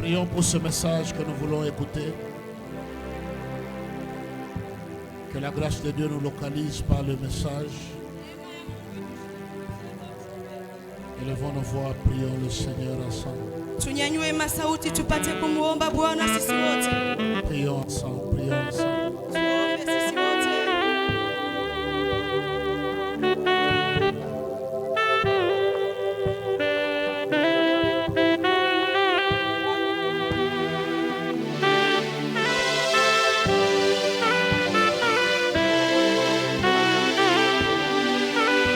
Prions pour ce message que nous voulons écouter. Que la grâce de Dieu nous localise par le message. Élevons nos voix, prions le Seigneur ensemble. Tunyanyue masauti tupate kumuomba Bwana sisi wote. Prions ensemble, prions ensemble. Tuombe sisi wote.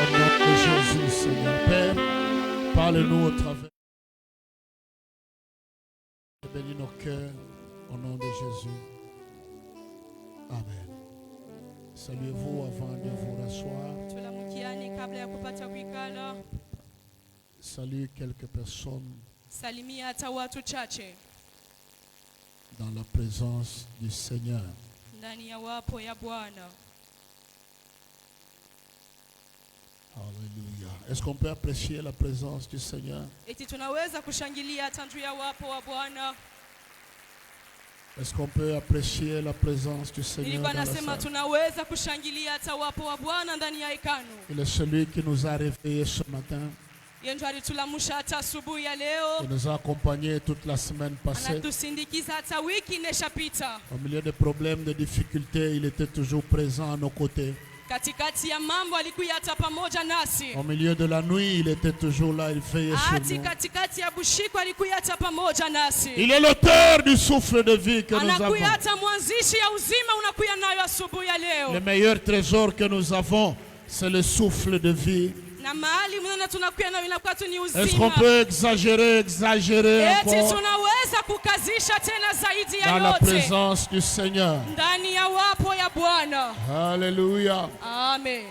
Au nom de Jésus, Seigneur Père, parle-nous au travers. Bénis nos cœurs au nom de Jésus. Amen. Saluez-vous avant de vous rasseoir. Tulamukiani kabla ya kupata kuikala. Salue quelques personnes Salimia hata watu chache dans la présence du Seigneur. ndani ya wapo ya Bwana. Alléluia. Est-ce qu'on peut apprécier la présence du Seigneur? Eti tunaweza kushangilia hata juu ya wapo wa Bwana. Est-ce qu'on peut apprécier la présence du Seigneur Nilikuwa dans la nasema salle? tunaweza kushangilia hata wapo wa Bwana ndani ya hekalu. Il est celui qui nous a réveillés ce matin. Yeye ndiye alitulamusha hata asubuhi ya leo. Il nous a accompagnés toute la semaine passée. Anatusindikiza hata wiki ineshapita. Au milieu des problèmes, de difficultés, il était toujours présent à nos côtés. Katikati ya mambo alikuwa hata pamoja nasi. Au milieu de la nuit, il était toujours là, il veillait sur Hati nous. katikati ya bushiko alikuwa hata pamoja nasi. Il est l'auteur du souffle de vie que nous Anakuwa avons. hata mwanzishi ya uzima unakuwa nayo asubuhi ya leo. Le meilleur trésor que nous avons, c'est le souffle de vie. Na mahali mnaona tunakuwa nayo inakuwa tu ni Est-ce qu'on uzima. peut exagérer Eti encore tunaweza kukazisha tena zaidi ya dans la yote présence du Seigneur? ndani ya wapo ya Bwana. Alléluia. Amen.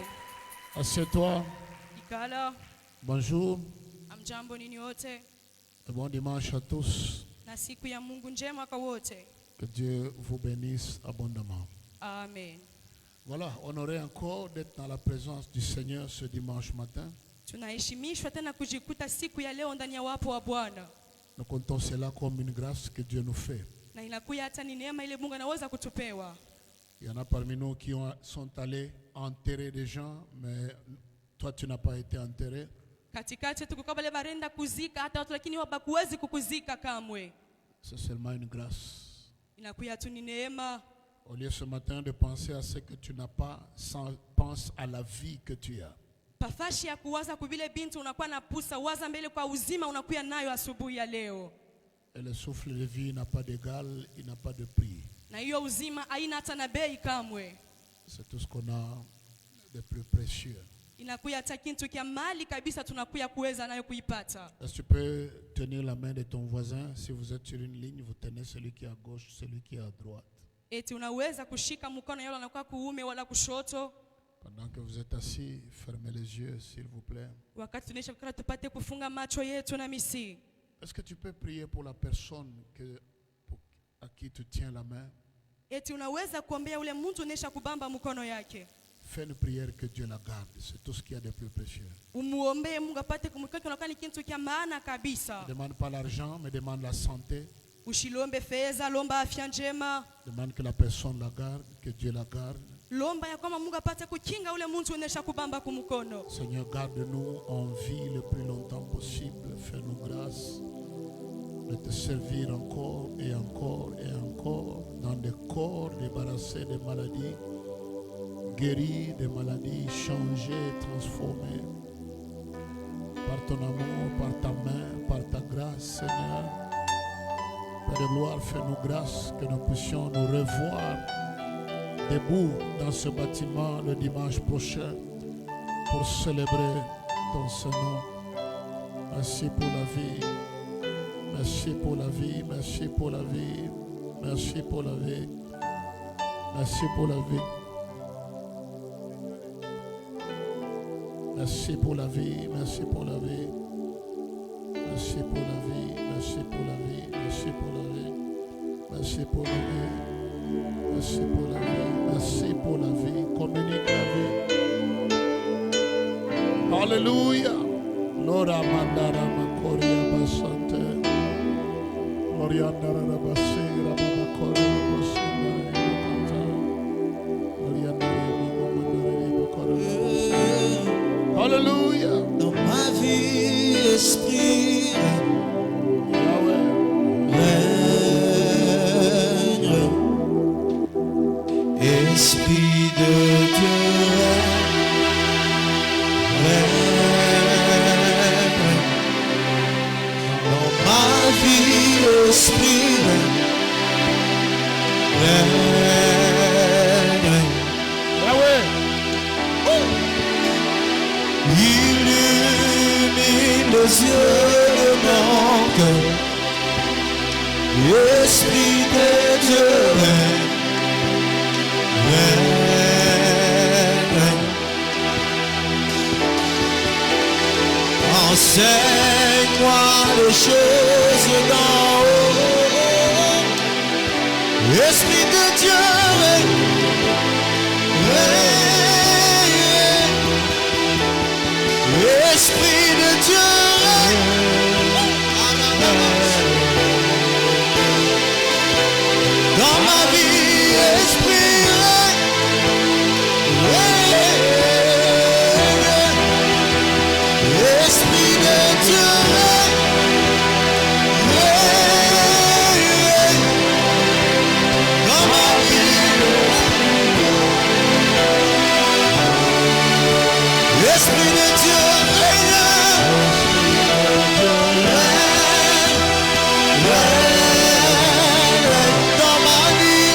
Assieds-toi. Ikala, Bonjour amjambo nini wote et bon dimanche à tous. na siku ya Mungu njema kwa wote. Que Dieu vous bénisse abondamment. Amen. Voilà, honoré encore d'être dans la présence du Seigneur ce dimanche matin. Tunaheshimishwa tena kujikuta siku ya leo ndani ya wapo wa Bwana. Nous comptons cela comme une grâce que Dieu nous fait. Na inakuwa hata ni neema ile Mungu anaweza kutupewa. Il y en a parmi nous qui sont allés enterrer des gens, mais toi tu n'as pas été enterré. Katikati yetu kuko wale barenda kuzika hata watu lakini hawakuwezi kukuzika kamwe. C'est seulement une grâce. Inakuwa tu ni neema. Au lieu ce matin de penser à ce que tu n'as pas, pense à la vie que tu as. Pafashi ya kuwaza kubile binti unakuwa na pusa waza mbele kwa uzima unakuwa nayo asubuhi ya leo. Et le souffle de vie n'a pas d'égal, il n'a pas de prix. Na hiyo uzima haina hata na bei kamwe. C'est tout ce qu'on a de plus précieux. Inakuwa hata kitu kia mali kabisa tunakuwa kuweza nayo kuipata. Est-ce que tu peux tenir la main de ton voisin? Si vous êtes sur une ligne, vous tenez celui qui est à gauche, celui qui est à droite. Eti unaweza kushika mkono yule anakuwa kuume wala kushoto. Pendant que vous êtes assis, fermez les yeux, s'il vous plaît. Wakati tunaisha kukala tupate kufunga macho yetu na misi. Est-ce que tu peux prier pour la personne à qui tu tiens la main? Eti unaweza kuombea ule mtu unesha kubamba mkono yake. Fais une prière que Dieu la garde. C'est tout ce qu'il y a de plus précieux. Umuombee Mungu apate kumweka unakuwa ni kitu kia maana kabisa. Ne demande pas l'argent, mais demande la santé. Ushilombe fedha, lomba afya njema. Demande que la personne la garde, que Dieu la garde. Lomba ya kwamba Mungu apate kukinga ule mtu unesha kubamba kumkono. Seigneur, garde-nous en vie le plus longtemps possible. Fais-nous grâce de te servir encore et encore et encore dans des corps débarrassés des maladies, guéris des maladies, changés, transformés par ton amour, par ta main, par ta grâce, Seigneur. Père de gloire, fais-nous grâce que nous puissions nous revoir debout dans ce bâtiment le dimanche prochain pour célébrer ton Saint-Nom. Merci pour la vie. Merci pour la vie. Merci pour la vie. Merci pour la vie. Merci pour la vie. Merci pour la vie. Merci pour la vie. Merci pour la vie. Merci pour la vie. Merci pour la vie. Merci pour la vie. Merci pour la vie. Merci pour la vie. Communique la vie. Alléluia. Lora mandara makoria basante. Alléluia. Dans ma vie, esprit Yahweh. règne. Esprit de Dieu règne. Dans ma vie, esprit règne. Yahweh. Illumine les yeux de mon cœur. Esprit de Dieu règne. Enseigne-moi les choses d'en haut. Esprit de Dieu règne. Esprit de Dieu dans ma vie, esprit esprit de Dieu dans ma vie, esprit de Dieu dans ma vie,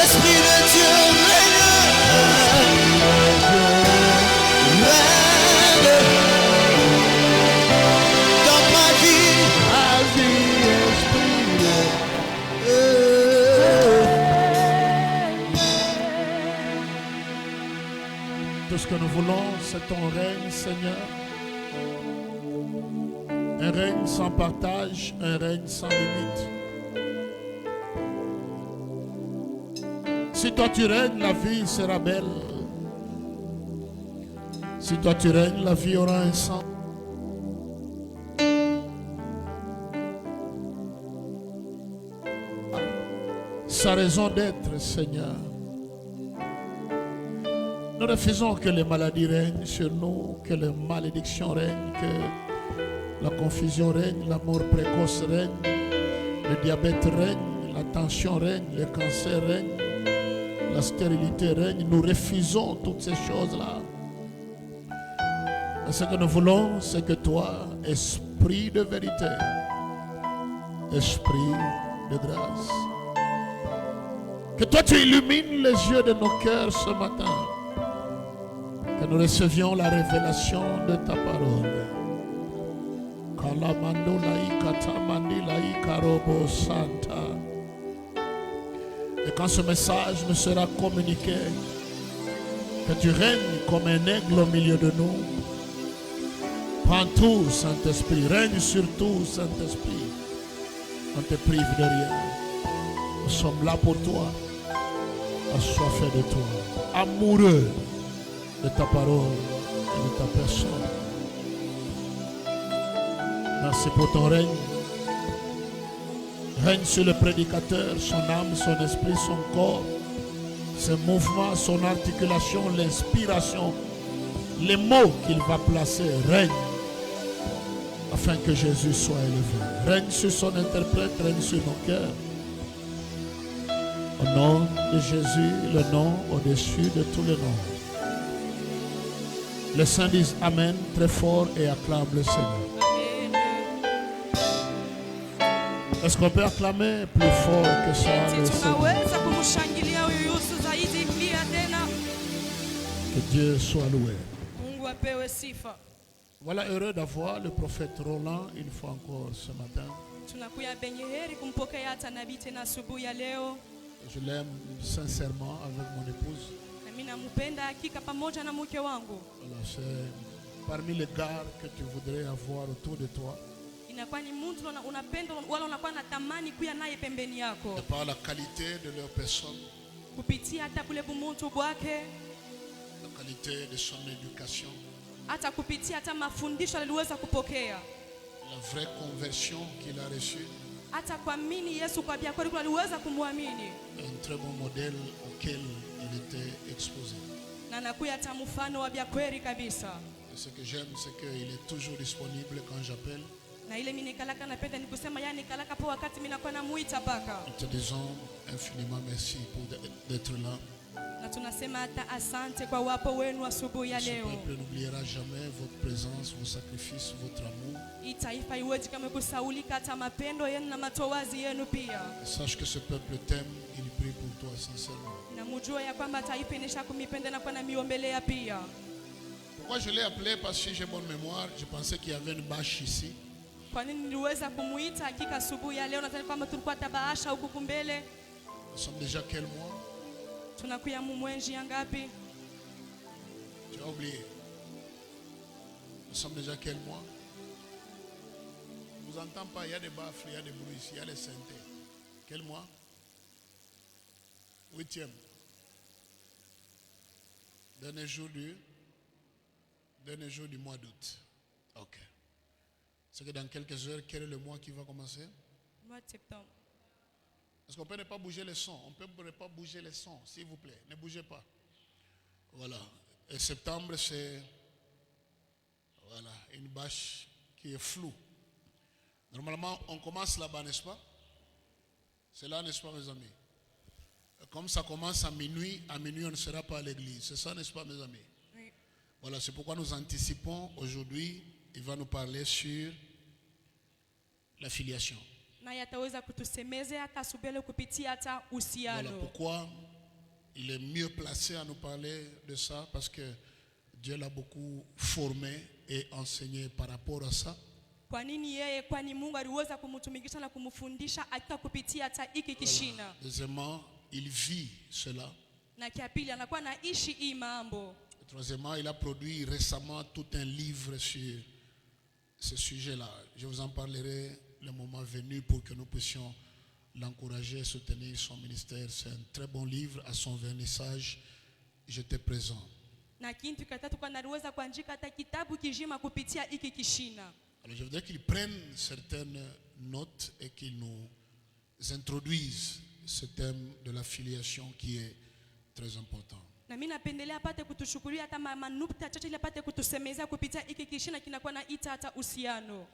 esprit de Dieu dans ma vie, Tout ce que nous voulons, c'est ton règne, Seigneur. Un règne sans partage, un règne sans limite. Si toi tu règnes, la vie sera belle. Si toi tu règnes, la vie aura un sens. Sa raison d'être, Seigneur. Nous refusons que les maladies règnent sur nous, que les malédictions règnent, que la confusion règne, la mort précoce règne, le diabète règne, la tension règne, le cancer règne, la stérilité règne. Nous refusons toutes ces choses-là. Et ce que nous voulons, c'est que toi, esprit de vérité, esprit de grâce, que toi tu illumines les yeux de nos cœurs ce matin. Que nous recevions la révélation de ta parole. Et quand ce message me sera communiqué, que tu règnes comme un aigle au milieu de nous. Prends tout, Saint-Esprit, règne sur tout, Saint-Esprit. On ne te prive de rien. Nous sommes là pour toi, assoiffés de toi, amoureux de ta parole et de ta personne. Merci pour ton règne. Règne sur le prédicateur, son âme, son esprit, son corps, ses mouvements, son articulation, l'inspiration, les mots qu'il va placer. Règne afin que Jésus soit élevé. Règne sur son interprète, règne sur nos cœurs. Au nom de Jésus, le nom au-dessus de tous les noms. Les saints disent Amen très fort et acclament le Seigneur. Est-ce qu'on peut acclamer plus fort que ça le Seigneur? Que Dieu soit loué. Voilà, heureux d'avoir le prophète Roland une fois encore ce matin. Je l'aime sincèrement avec mon épouse. Voilà, c'est parmi les gars que tu voudrais avoir autour de toi. Et par la qualité de leur personne, la qualité de son éducation, hata kupitia hata mafundisho aliweza kupokea, la vraie conversion qu'il a reçue, hata kuamini Yesu kwa bia kweli aliweza kumwamini, un très bon modèle auquel il était exposé. na anakuwa hata mfano wa bia kweli kabisa. Et ce que j'aime, c'est qu'il est toujours disponible quand j'appelle. Na ile mimi nikalaka napenda ni kusema yani nikalaka po wakati mimi nakuwa namuita paka. Nous te disons infiniment merci pour d'être là. Na tunasema hata asante kwa wapo wenu asubuhi ya Ce leo. peuple n'oubliera jamais votre présence, vos sacrifices, votre amour. Hii taifa iweje kama kusaulika hata mapendo yenu na matowazi yenu pia. Sache que ce peuple t'aime, il prie pour toi sincèrement. Na mjue ya kwamba taifa inesha kumipenda na kwa na miombelea pia. Pourquoi je l'ai appelé? Parce que j'ai bonne mémoire. Je pensais qu'il y avait une bâche ici. Kwa nini niliweza kumuita hakika asubuhi ya leo? Nadhani kwamba tulikuwa tabaasha huku kumbele. Nous sommes déjà quel mois? Tunakuya mumwenji ya ngapi? Tu as oublié. Nous sommes déjà quel mois? Je vous entends pas, il y a des baffles, il y a des bruits ici, il y a les synthés. Quel mois? 8e. Dernier jour du mois d'août. Ok. C'est que dans quelques heures, quel est le mois qui va commencer? Mois de septembre. Est-ce qu'on peut ne pas bouger les sons? On peut ne pas bouger les sons, s'il vous plaît. Ne bougez pas. Voilà. Et septembre, c'est voilà, une bâche qui est floue. Normalement, on commence là-bas, n'est-ce pas? C'est là, n'est-ce pas, mes amis? Comme ça commence à minuit on ne sera pas à l'église. C'est ça, n'est-ce pas, mes amis? Oui. Voilà, c'est pourquoi nous anticipons aujourd'hui. Il va nous parler sur la filiation. Na yataweza kutusemezea hata subele kupitia hata Voilà uhusiano. pourquoi il est mieux placé à nous parler de ça, parce que Dieu l'a beaucoup formé et enseigné par rapport à ça. Kwa nini yeye? Kwani Mungu aliweza kumtumikisha na kumfundisha hakika kupitia hata hiki kishina. Deuxièmement, il vit cela. Na kia pili anakuwa naishi hii mambo. Et troisièmement, il a produit récemment tout un livre sur ce sujet-là. Je vous en parlerai le moment venu pour que nous puissions l'encourager, soutenir son ministère. C'est un très bon livre. À son vernissage, j'étais présent. Na kintu katatu kwa naliweza kuandika hata kitabu kijima kupitia hiki kishina. Alors je voudrais qu'il prenne certaines notes et qu'il nous introduise ce thème de la filiation qui est très important. Na mimi napendelea apate kutushukulia hata manukta chache ili apate kutusemezea kupitia hiki kishina kinakuwa na ita hata uhusiano.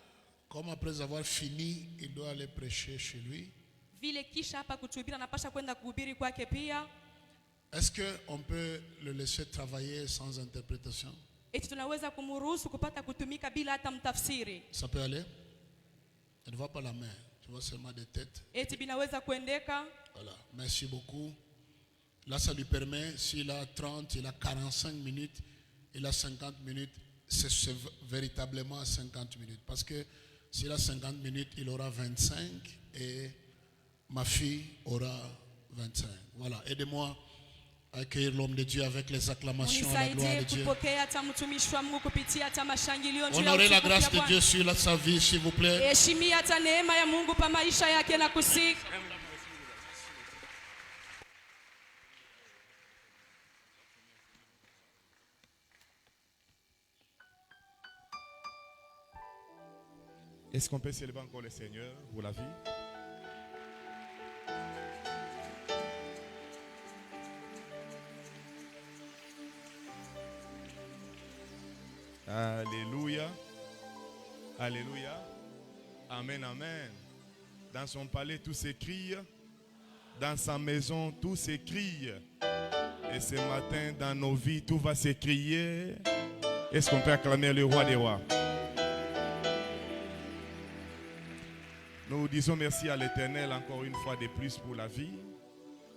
Comme après avoir fini, il doit aller prêcher chez lui. Vile kisha hapa kutuhubiri anapasha kwenda kuhubiri kwake pia. Est-ce qu'on peut le laisser travailler sans interprétation? Eti tunaweza kumruhusu kupata kutumika bila hata mtafsiri. Ça peut aller? Tu ne vois pas la main, tu vois seulement des têtes. Eti binaweza kuendeka. Voilà, merci beaucoup. Là, ça lui permet, s'il a 30, il a 45 minutes, il a 50 minutes, c'est véritablement 50 minutes. Parce que s'il a 50 minutes, il aura 25 et ma fille aura 25. Voilà, aidez-moi à accueillir l'homme de Dieu avec les acclamations à la gloire de Dieu. Kupokea hata mtumishi wa Mungu kupitia hata mashangilio. Honorez la grâce de Dieu sur sa vie, s'il vous plaît. Heshimia hata neema ya Mungu pa maisha yake na kusifu. Est-ce qu'on peut célébrer encore le Seigneur pour la vie? Alléluia. Alléluia. Amen, amen. Dans son palais, tout s'écrie. Dans sa maison, tout s'écrie. Et ce matin, dans nos vies, tout va s'écrier. Est-ce qu'on peut acclamer le roi des rois? Nous disons merci à l'Éternel encore une fois de plus pour la vie,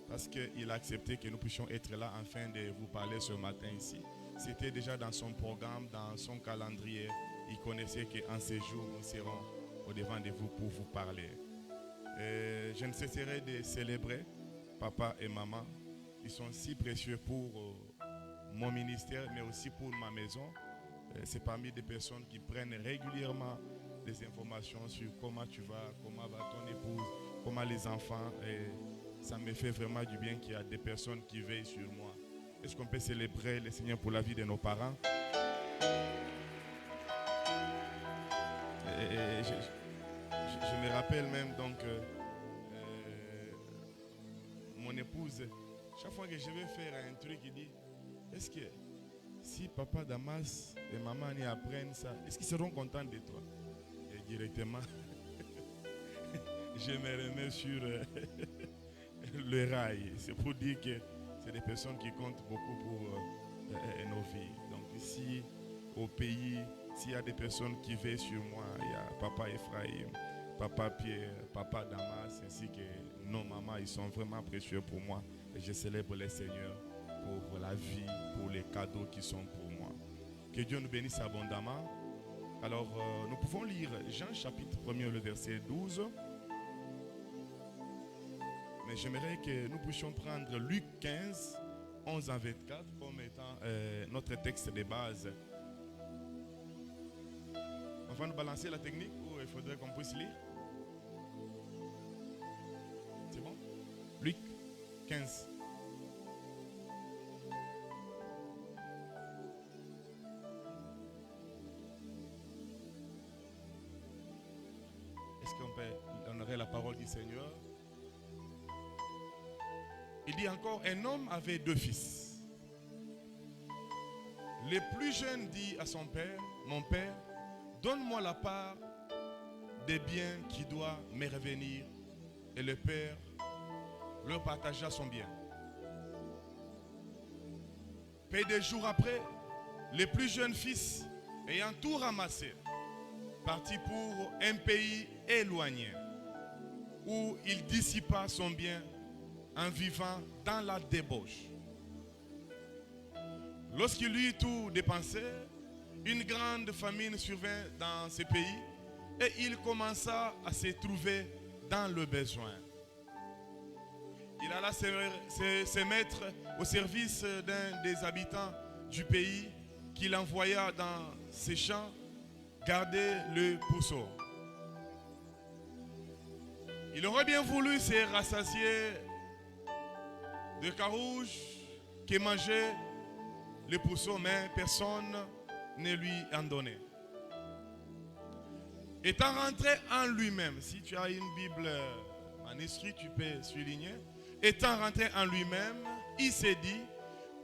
parce qu'il a accepté que nous puissions être là afin de vous parler ce matin ici. C'était déjà dans son programme, dans son calendrier. Il connaissait qu'en ces jours, nous serons au devant de vous pour vous parler. Je ne cesserai de célébrer papa et maman. Ils sont si précieux pour mon ministère, mais aussi pour ma maison. C'est parmi des personnes qui prennent régulièrement des informations sur comment tu vas, comment va ton épouse, comment les enfants. Et ça me fait vraiment du bien qu'il y a des personnes qui veillent sur moi. Est-ce qu'on peut célébrer le Seigneur pour la vie de nos parents? je me rappelle même donc mon épouse, chaque fois que je vais faire un truc, il dit, est-ce que si papa Damas et maman y apprennent ça, est-ce qu'ils seront contents de toi? Et directement, je me remets sur le rail. C'est pour dire que c'est des personnes qui comptent beaucoup pour nos vies. Donc ici, au pays, s'il y a des personnes qui veillent sur moi, il y a papa Ephraim, papa Pierre, papa Damas, ainsi que nos mamans, ils sont vraiment précieux pour moi. Et je célèbre les Seigneurs pour la vie, pour les cadeaux qui sont pour moi. Que Dieu nous bénisse abondamment. Alors, nous pouvons lire Jean chapitre 1er, le verset 12. Mais j'aimerais que nous puissions prendre Luc 15, 11 à 24 comme étant notre texte de base. On va nous balancer la technique ou il faudrait qu'on puisse lire? C'est bon? Luc 15. Est-ce qu'on peut honorer la parole du Seigneur? Il dit encore, un homme avait 2 fils. Le plus jeune dit à son père, mon père, donne-moi la part des biens qui doivent me revenir. Et le père leur partagea son bien. Peu de jours après, le plus jeune fils, ayant tout ramassé, partit pour un pays éloigné, où il dissipa son bien en vivant dans la débauche. Lorsqu'il eut tout dépensé, une grande famine survint dans ce pays et il commença à se trouver dans le besoin. Il alla se mettre au service d'un des habitants du pays qu'il envoya dans ses champs garder le pourceau. Il aurait bien voulu se rassasier de carouge qui mangeait le pourceau, mais personne ne lui en donnait. Étant rentré en lui-même, si tu as une Bible manuscrite, tu peux souligner. Étant rentré en lui-même, il s'est dit,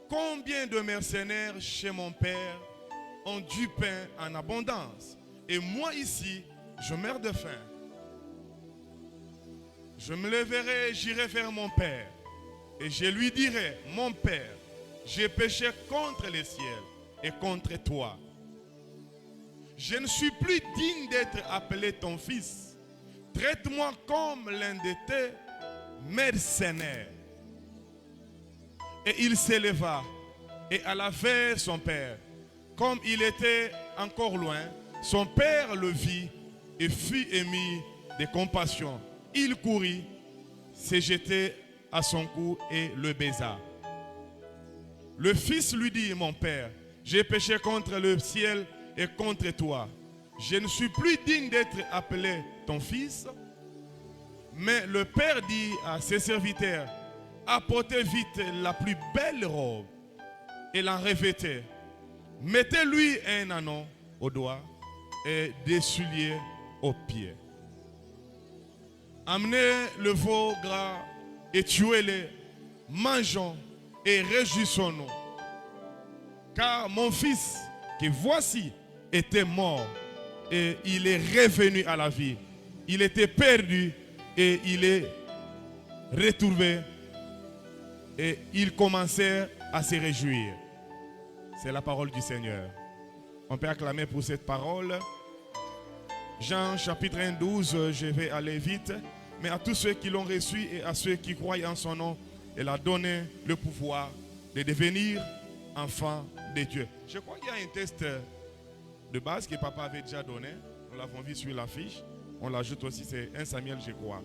combien de mercenaires chez mon père ont du pain en abondance, et moi ici, je meurs de faim. Je me leverai et j'irai vers mon père, et je lui dirai, mon père, j'ai péché contre le ciel et contre toi. Je ne suis plus digne d'être appelé ton fils. Traite-moi comme l'un de tes mercenaires. Et il s'éleva et alla vers son père. Comme il était encore loin, son père le vit et fut ému de compassion. Il courut, se jetait à son cou et le baisa. Le fils lui dit, mon père, j'ai péché contre le ciel et contre toi. Je ne suis plus digne d'être appelé ton fils. Mais le père dit à ses serviteurs, apportez vite la plus belle robe et la revêtez. Mettez-lui un anneau au doigt et des souliers aux pieds. Amenez le veau gras et tuez-le, mangeons et réjouissons-nous. Car mon fils, que voici, était mort et il est revenu à la vie. Il était perdu et il est retrouvé et ils commencèrent à se réjouir. C'est la parole du Seigneur. On peut acclamer pour cette parole. Jean chapitre 1, 12, je vais aller vite. Mais à tous ceux qui l'ont reçu et à ceux qui croient en son nom, il a donné le pouvoir de devenir enfants de Dieu. Je crois qu'il y a un test de base que papa avait déjà donné. Nous l'avons vu sur l'affiche. On l'ajoute aussi, c'est 1 Samuel, je crois.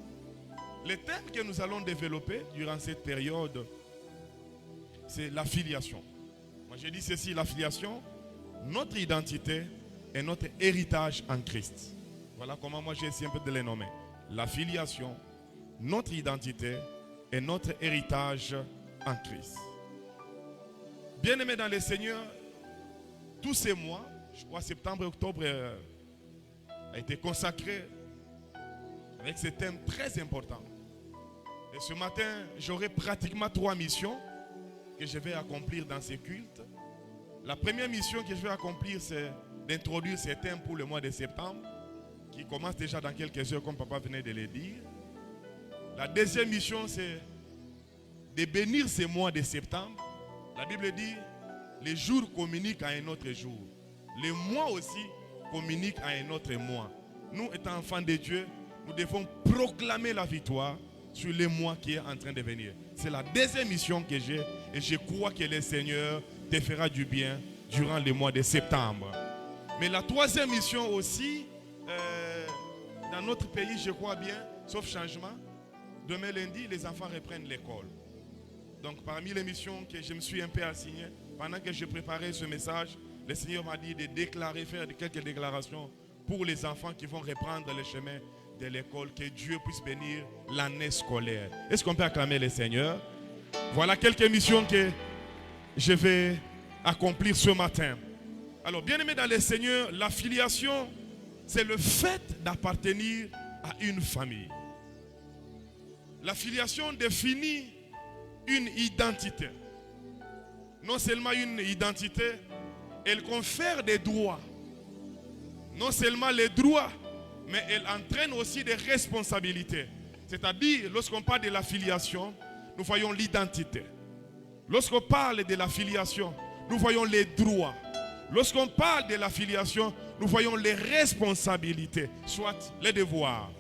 Le thème que nous allons développer durant cette période, c'est la filiation. Moi, je dis ceci, la filiation, notre identité et notre héritage en Christ. Voilà comment moi j'ai essayé un peu de les nommer. La filiation, notre identité et notre héritage en Christ. Bien-aimés dans le Seigneur, tous ces mois, je crois septembre, octobre, a été consacrée avec ce thème très important. Et ce matin, j'aurai pratiquement 3 missions que je vais accomplir dans ces cultes. La première mission que je vais accomplir, c'est d'introduire ces thèmes pour le mois de septembre, qui commence déjà dans quelques heures, comme papa venait de le dire. La deuxième mission, c'est de bénir ces mois de septembre. La Bible dit, les jours communiquent à un autre jour. Les mois aussi communiquent à un autre mois. Nous, étant enfants de Dieu, nous devons proclamer la victoire sur les mois qui est en train de venir. C'est la deuxième mission que j'ai et je crois que le Seigneur te fera du bien durant le mois de septembre. Mais la troisième mission aussi, dans notre pays, je crois bien, sauf changement, demain lundi, les enfants reprennent l'école. Donc parmi les missions que je me suis un peu assigné, pendant que je préparais ce message, le Seigneur m'a dit de déclarer, faire quelques déclarations pour les enfants qui vont reprendre le chemin de l'école, que Dieu puisse bénir l'année scolaire. Est-ce qu'on peut acclamer le Seigneur? Voilà quelques missions que je vais accomplir ce matin. Alors, bien-aimés dans le Seigneur, la filiation, c'est le fait d'appartenir à une famille. La filiation définit une identité. Non seulement une identité, elle confère des droits. Non seulement les droits, mais elle entraîne aussi des responsabilités. C'est-à-dire, lorsqu'on parle de la filiation, nous voyons l'identité. Lorsqu'on parle de la filiation, nous voyons les droits. Lorsqu'on parle de la filiation, nous voyons les responsabilités, soit les devoirs.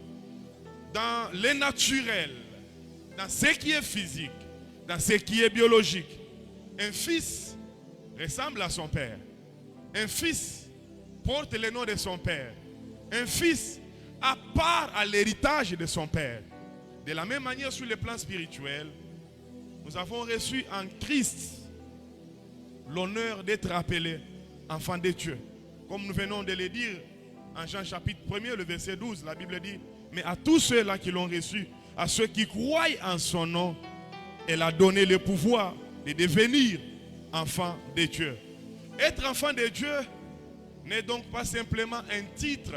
Dans le naturel, dans ce qui est physique, dans ce qui est biologique, un fils ressemble à son père. Un fils porte le nom de son père. Un fils a part à l'héritage de son père. De la même manière, sur le plan spirituel, nous avons reçu en Christ l'honneur d'être appelés enfants de Dieu. Comme nous venons de le dire en Jean chapitre 1er, le verset 12, la Bible dit, mais à tous ceux-là qui l'ont reçu, à ceux qui croient en son nom, elle a donné le pouvoir de devenir enfants de Dieu. Être enfant de Dieu n'est donc pas simplement un titre,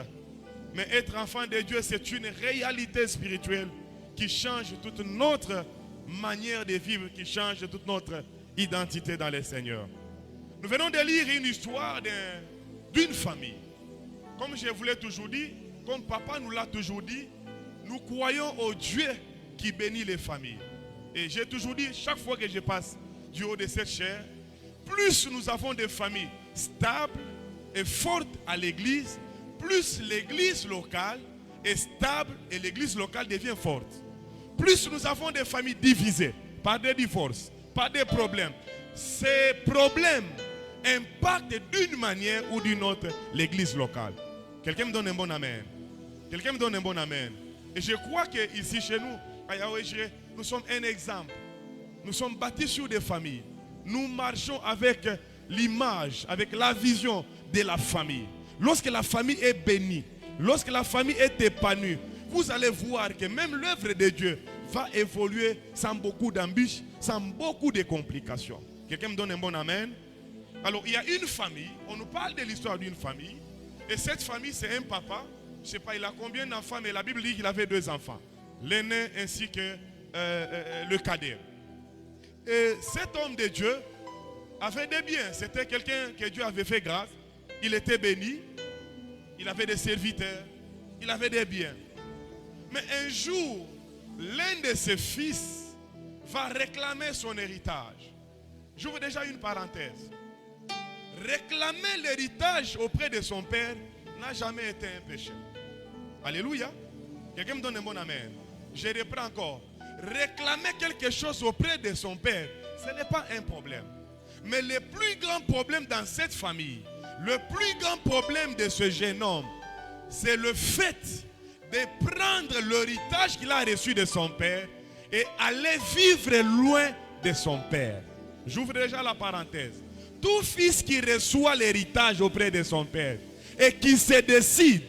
mais être enfant de Dieu, c'est une réalité spirituelle qui change toute notre manière de vivre, qui change toute notre identité dans le Seigneur. Nous venons de lire une histoire d'une famille. Comme je vous l'ai toujours dit, comme papa nous l'a toujours dit, nous croyons au Dieu qui bénit les familles. Et j'ai toujours dit, chaque fois que je passe du haut de cette chair, plus nous avons des familles stables et fortes à l'église, plus l'église locale est stable et l'église locale devient forte. Plus nous avons des familles divisées, par des divorces, par des problèmes, ces problèmes impactent d'une manière ou d'une autre l'église locale. Quelqu'un me donne un bon amen. Quelqu'un me donne un bon amen. Et je crois qu'ici chez nous, à Yahweh, nous sommes un exemple. Nous sommes bâtis sur des familles. Nous marchons avec l'image, avec la vision de la famille. Lorsque la famille est bénie, lorsque la famille est épanouie, vous allez voir que même l'œuvre de Dieu va évoluer sans beaucoup d'embûches, sans beaucoup de complications. Quelqu'un me donne un bon amen? Alors, il y a une famille, on nous parle de l'histoire d'une famille, et cette famille, c'est un papa, je ne sais pas, il a combien d'enfants, mais la Bible dit qu'il avait 2 enfants, l'aîné ainsi que le cadet. Et cet homme de Dieu avait des biens, c'était quelqu'un que Dieu avait fait grâce, il était béni, il avait des serviteurs, il avait des biens. Mais un jour, l'un de ses fils va réclamer son héritage. J'ouvre déjà une parenthèse. Réclamer l'héritage auprès de son père n'a jamais été un péché. Alléluia. Quelqu'un me donne un bon amen. Je reprends encore. Réclamer quelque chose auprès de son père, ce n'est pas un problème. Mais le plus grand problème dans cette famille, le plus grand problème de ce jeune homme, c'est le fait de prendre l'héritage qu'il a reçu de son père et aller vivre loin de son père. J'ouvre déjà la parenthèse. Tout fils qui reçoit l'héritage auprès de son père et qui se décide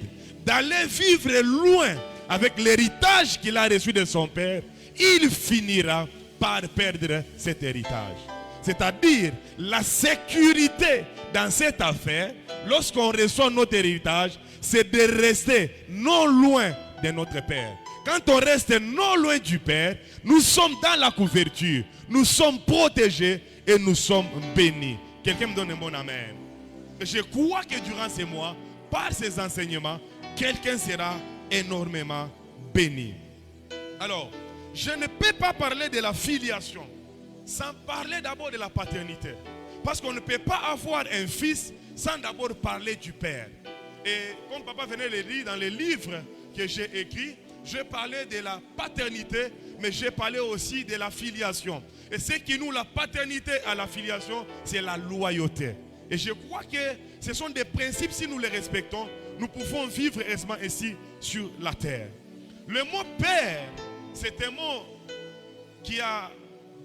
d'aller vivre loin avec l'héritage qu'il a reçu de son père, il finira par perdre cet héritage. C'est-à-dire la sécurité dans cette affaire, lorsqu'on reçoit notre héritage, c'est de rester non loin de notre Père. Quand on reste non loin du Père, nous sommes dans la couverture, nous sommes protégés et nous sommes bénis. Quelqu'un me donne un bon amen. Je crois que durant ces mois, par ces enseignements, quelqu'un sera énormément béni. Alors, je ne peux pas parler de la filiation sans parler d'abord de la paternité. Parce qu'on ne peut pas avoir un fils sans d'abord parler du Père. Et comme papa venait le lire dans les livres que j'ai écrits, je parlais de la paternité, mais j'ai parlé aussi de la filiation. Et ce qui nous, la paternité à la filiation, c'est la loyauté. Et je crois que ce sont des principes, si nous les respectons, nous pouvons vivre aisément ici sur la terre. Le mot père, c'est un mot qui a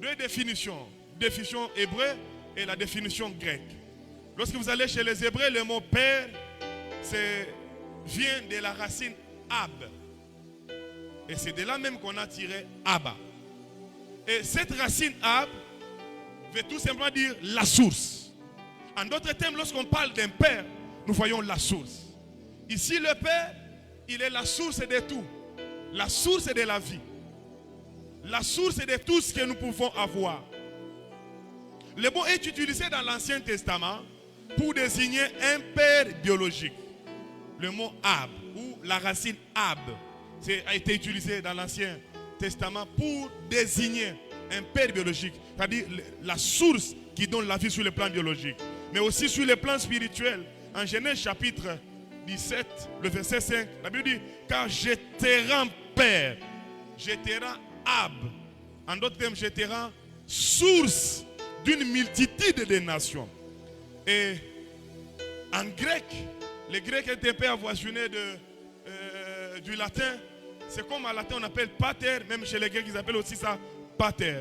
deux définitions. Définition hébreu et la définition grecque. Lorsque vous allez chez les Hébreux, le mot père vient de la racine ab. Et c'est de là même qu'on a tiré Abba. Et cette racine ab veut tout simplement dire la source. En d'autres termes, lorsqu'on parle d'un père, nous voyons la source. Ici, le père, il est la source de tout. La source de la vie. La source de tout ce que nous pouvons avoir. Le mot est utilisé dans l'Ancien Testament pour désigner un père biologique. Le mot ab ou la racine ab a été utilisé dans l'Ancien Testament pour désigner un père biologique, c'est-à-dire la source qui donne la vie sur le plan biologique, mais aussi sur le plan spirituel. En Genèse chapitre 17, le verset 5, la Bible dit, car je te rends père, je te rends ab, en d'autres termes, je te rends source d'une multitude de nations. Et en grec, le grec est un peu avoisiné du latin. C'est comme en latin on appelle pater, même chez les Grecs ils appellent aussi ça pater.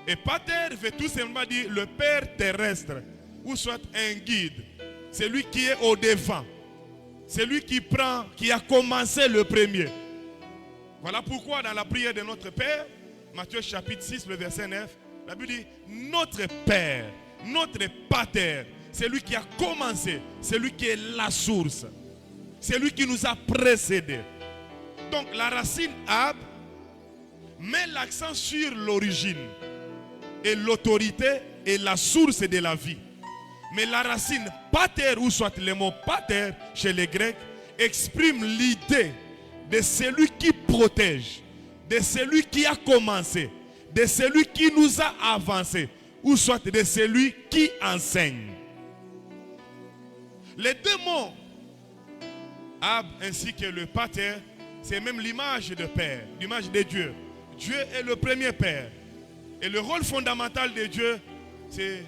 Et pater veut tout simplement dire le père terrestre, ou soit un guide. C'est lui qui est au devant. C'est lui qui a commencé le premier. Voilà pourquoi dans la prière de notre Père, Matthieu chapitre 6, le verset 9, la Bible dit, notre Père, notre pater, c'est lui qui a commencé, c'est lui qui est la source. C'est lui qui nous a précédés. Donc la racine ab met l'accent sur l'origine et l'autorité et la source de la vie. Mais la racine pater, ou soit le mot pater chez les Grecs, exprime l'idée de celui qui protège, de celui qui a commencé, de celui qui nous a avancé, ou soit de celui qui enseigne. Les deux mots, ab ainsi que le pater, c'est même l'image de Père, l'image de Dieu. Dieu est le premier Père. Et le rôle fondamental de Dieu, c'est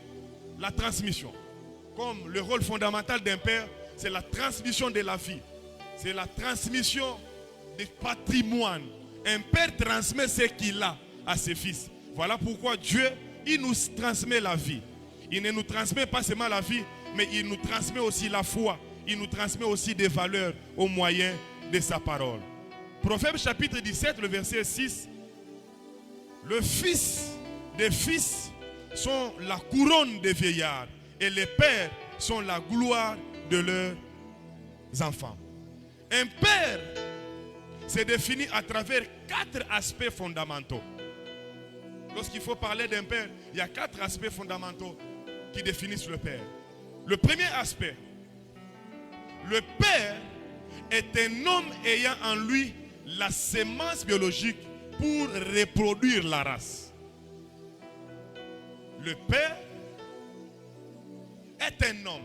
la transmission. Comme le rôle fondamental d'un père, c'est la transmission de la vie. C'est la transmission du patrimoine. Un père transmet ce qu'il a à ses fils. Voilà pourquoi Dieu, il nous transmet la vie. Il ne nous transmet pas seulement la vie, mais il nous transmet aussi la foi. Il nous transmet aussi des valeurs au moyen de sa parole. Proverbe chapitre 17, le verset 6. Le fils des fils sont la couronne des vieillards et les pères sont la gloire de leurs enfants. Un père se définit à travers 4 aspects fondamentaux. Lorsqu'il faut parler d'un père, il y a 4 aspects fondamentaux qui définissent le père. Le premier aspect, le père est un homme ayant en lui la sémence biologique pour reproduire la race. Le père est un homme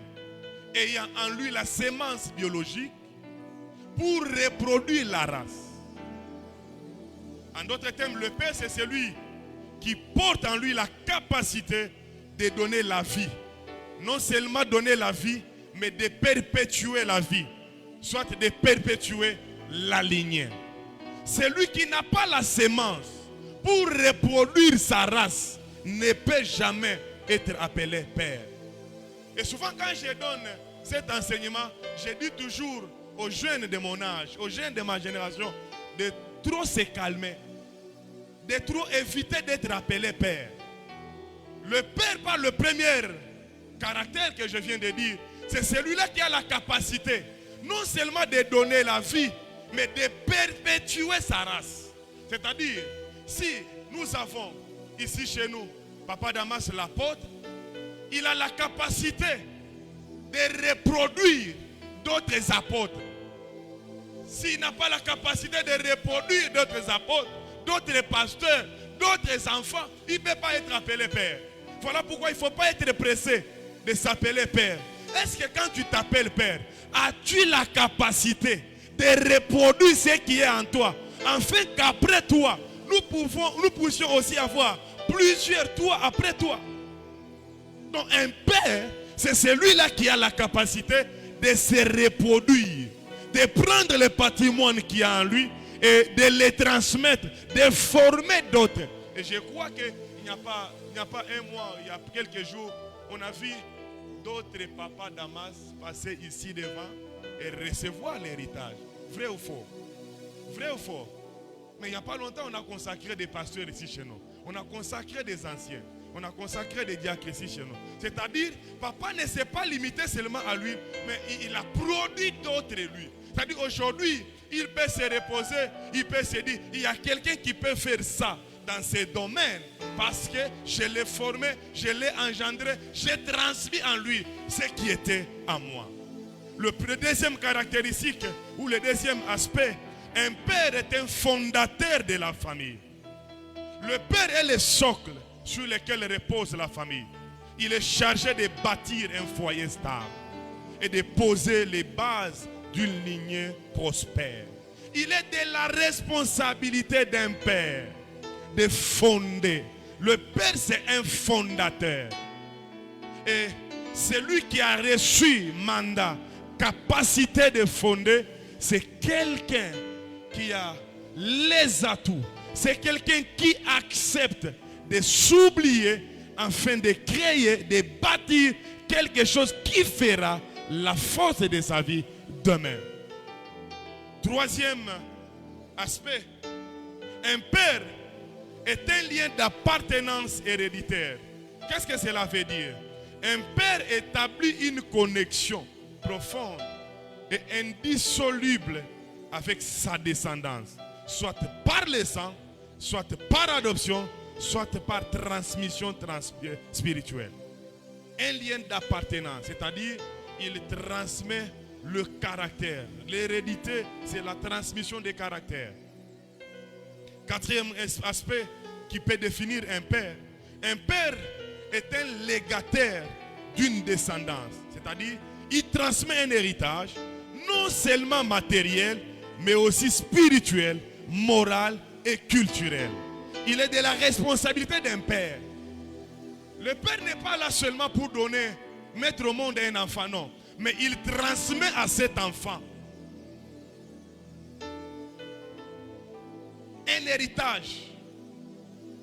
ayant en lui la sémence biologique pour reproduire la race. En d'autres termes, le père, c'est celui qui porte en lui la capacité de donner la vie. Non seulement donner la vie, mais de perpétuer la vie. Soit de perpétuer la lignée. Celui qui n'a pas la sémence pour reproduire sa race ne peut jamais être appelé père. Et souvent quand je donne cet enseignement, je dis toujours aux jeunes de mon âge, aux jeunes de ma génération, de trop se calmer, de trop éviter d'être appelé père. Le père, par le premier caractère que je viens de dire, c'est celui-là qui a la capacité non seulement de donner la vie, mais de perpétuer sa race. C'est-à-dire, si nous avons ici chez nous, Papa Damas l'apôtre, il a la capacité de reproduire d'autres apôtres. S'il n'a pas la capacité de reproduire d'autres apôtres, d'autres pasteurs, d'autres enfants, il ne peut pas être appelé père. Voilà pourquoi il ne faut pas être pressé de s'appeler père. Est-ce que quand tu t'appelles père, as-tu la capacité de reproduire ce qui est en toi, afin qu'après toi, nous puissions aussi avoir plusieurs toi après toi? Donc un père, c'est celui-là qui a la capacité de se reproduire, de prendre le patrimoine qu'il y a en lui et de le transmettre, de former d'autres. Et je crois qu'il n'y a pas un mois, il y a quelques jours, on a vu d'autres papas Damas passer ici devant et recevoir l'héritage. Vrai ou faux? Vrai ou faux? Mais il n'y a pas longtemps, on a consacré des pasteurs ici chez nous. On a consacré des anciens. On a consacré des diacres ici chez nous. C'est-à-dire, papa ne s'est pas limité seulement à lui, mais il a produit d'autres lui. C'est-à-dire, aujourd'hui, il peut se reposer, il peut se dire, il y a quelqu'un qui peut faire ça dans ce domaine, parce que je l'ai formé, je l'ai engendré, j'ai transmis en lui ce qui était à moi. Le deuxième caractéristique, ou le deuxième aspect, un père est un fondateur de la famille. Le père est le socle sur lequel repose la famille. Il est chargé de bâtir un foyer stable et de poser les bases d'une lignée prospère. Il est de la responsabilité d'un père de fonder. Le père, c'est un fondateur. Et celui qui a reçu mandat, capacité de fonder, c'est quelqu'un qui a les atouts. C'est quelqu'un qui accepte de s'oublier afin de créer, de bâtir quelque chose qui fera la force de sa vie demain. Troisième aspect, un père est un lien d'appartenance héréditaire. Qu'est-ce que cela veut dire? Un père établit une connexion profonde et indissoluble avec sa descendance, soit par le sang, soit par adoption, soit par transmission spirituelle. Un lien d'appartenance, c'est-à-dire il transmet le caractère. L'hérédité, c'est la transmission des caractères. Quatrième aspect qui peut définir un père. Un père est un légataire d'une descendance. C'est-à-dire, il transmet un héritage, non seulement matériel, mais aussi spirituel, moral et culturel. Il est de la responsabilité d'un père. Le père n'est pas là seulement pour mettre au monde un enfant, non. Mais il transmet à cet enfant un héritage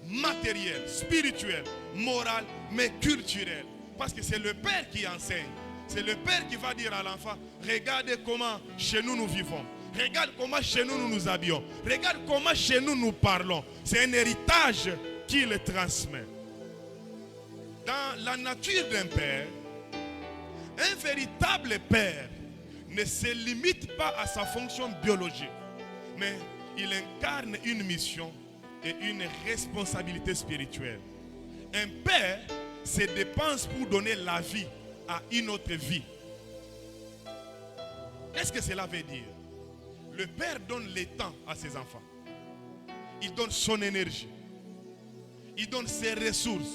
matériel, spirituel, moral, mais culturel. Parce que c'est le père qui enseigne. C'est le père qui va dire à l'enfant, regarde comment chez nous nous vivons. Regarde comment chez nous nous nous habillons. Regarde comment chez nous nous parlons. C'est un héritage qu'il transmet. Dans la nature d'un père, un véritable père ne se limite pas à sa fonction biologique, mais il incarne une mission et une responsabilité spirituelle. Un père se dépense pour donner la vie à une autre vie. Qu'est-ce que cela veut dire? Le père donne le temps à ses enfants. Il donne son énergie. Il donne ses ressources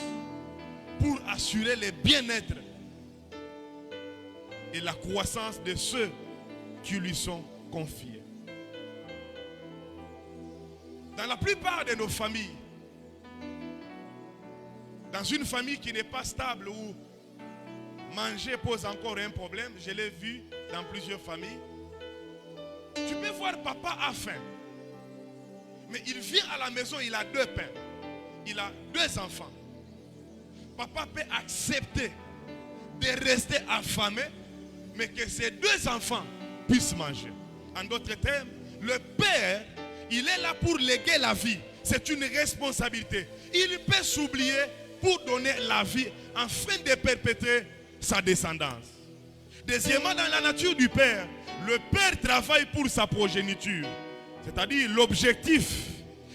pour assurer le bien-être et la croissance de ceux qui lui sont confiés. Dans la plupart de nos familles, dans une famille qui n'est pas stable, où manger pose encore un problème, je l'ai vu dans plusieurs familles, tu peux voir papa a faim, mais il vient à la maison, il a 2 pains, il a 2 enfants. Papa peut accepter de rester affamé, mais que ses 2 enfants puissent manger. En d'autres termes, le père, il est là pour léguer la vie. C'est une responsabilité. Il peut s'oublier pour donner la vie afin de perpétrer sa descendance. Deuxièmement, dans la nature du père, le père travaille pour sa progéniture. C'est-à-dire l'objectif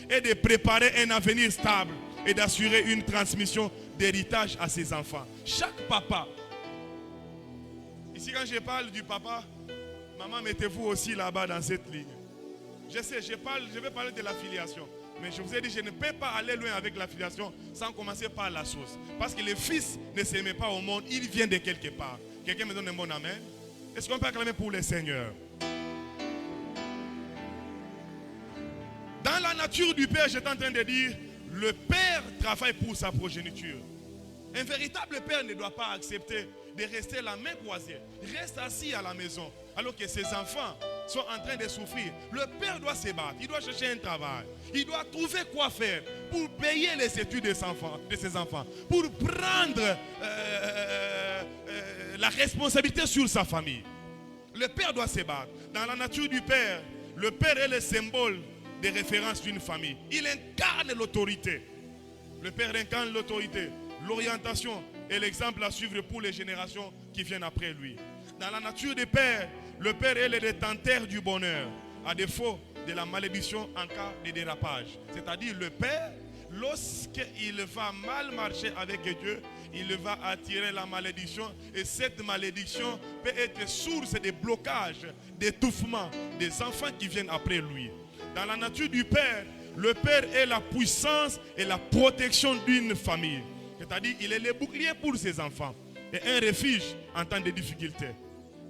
est de préparer un avenir stable et d'assurer une transmission d'héritage à ses enfants. Chaque papa, ici quand je parle du papa, maman, mettez-vous aussi là-bas dans cette ligne. Je sais, je vais parler de la filiation. Mais je vous ai dit, je ne peux pas aller loin avec la filiation sans commencer par la source. Parce que le fils ne s'aimait pas au monde, il vient de quelque part. Quelqu'un me donne un bon amen? Est-ce qu'on peut acclamer pour le Seigneur? Dans la nature du Père, j'étais en train de dire, le Père travaille pour sa progéniture. Un véritable Père ne doit pas accepter de rester la main croisée. Il reste assis à la maison alors que ses enfants sont en train de souffrir. Le Père doit se battre, il doit chercher un travail. Il doit trouver quoi faire pour payer les études de ses enfants, pour prendre la responsabilité sur sa famille. Le Père doit se battre. Dans la nature du Père, le Père est le symbole de référence d'une famille. Il incarne l'autorité. Le Père incarne l'autorité, l'orientation et l'exemple à suivre pour les générations qui viennent après lui. Dans la nature du Père, le Père est le détenteur du bonheur, à défaut de la malédiction en cas de dérapage. C'est-à-dire le Père, lorsqu'il va mal marcher avec Dieu, il va attirer la malédiction et cette malédiction peut être source de blocage, d'étouffement des enfants qui viennent après lui. Dans la nature du Père, le Père est la puissance et la protection d'une famille. C'est-à-dire il est le bouclier pour ses enfants et un refuge en temps de difficulté.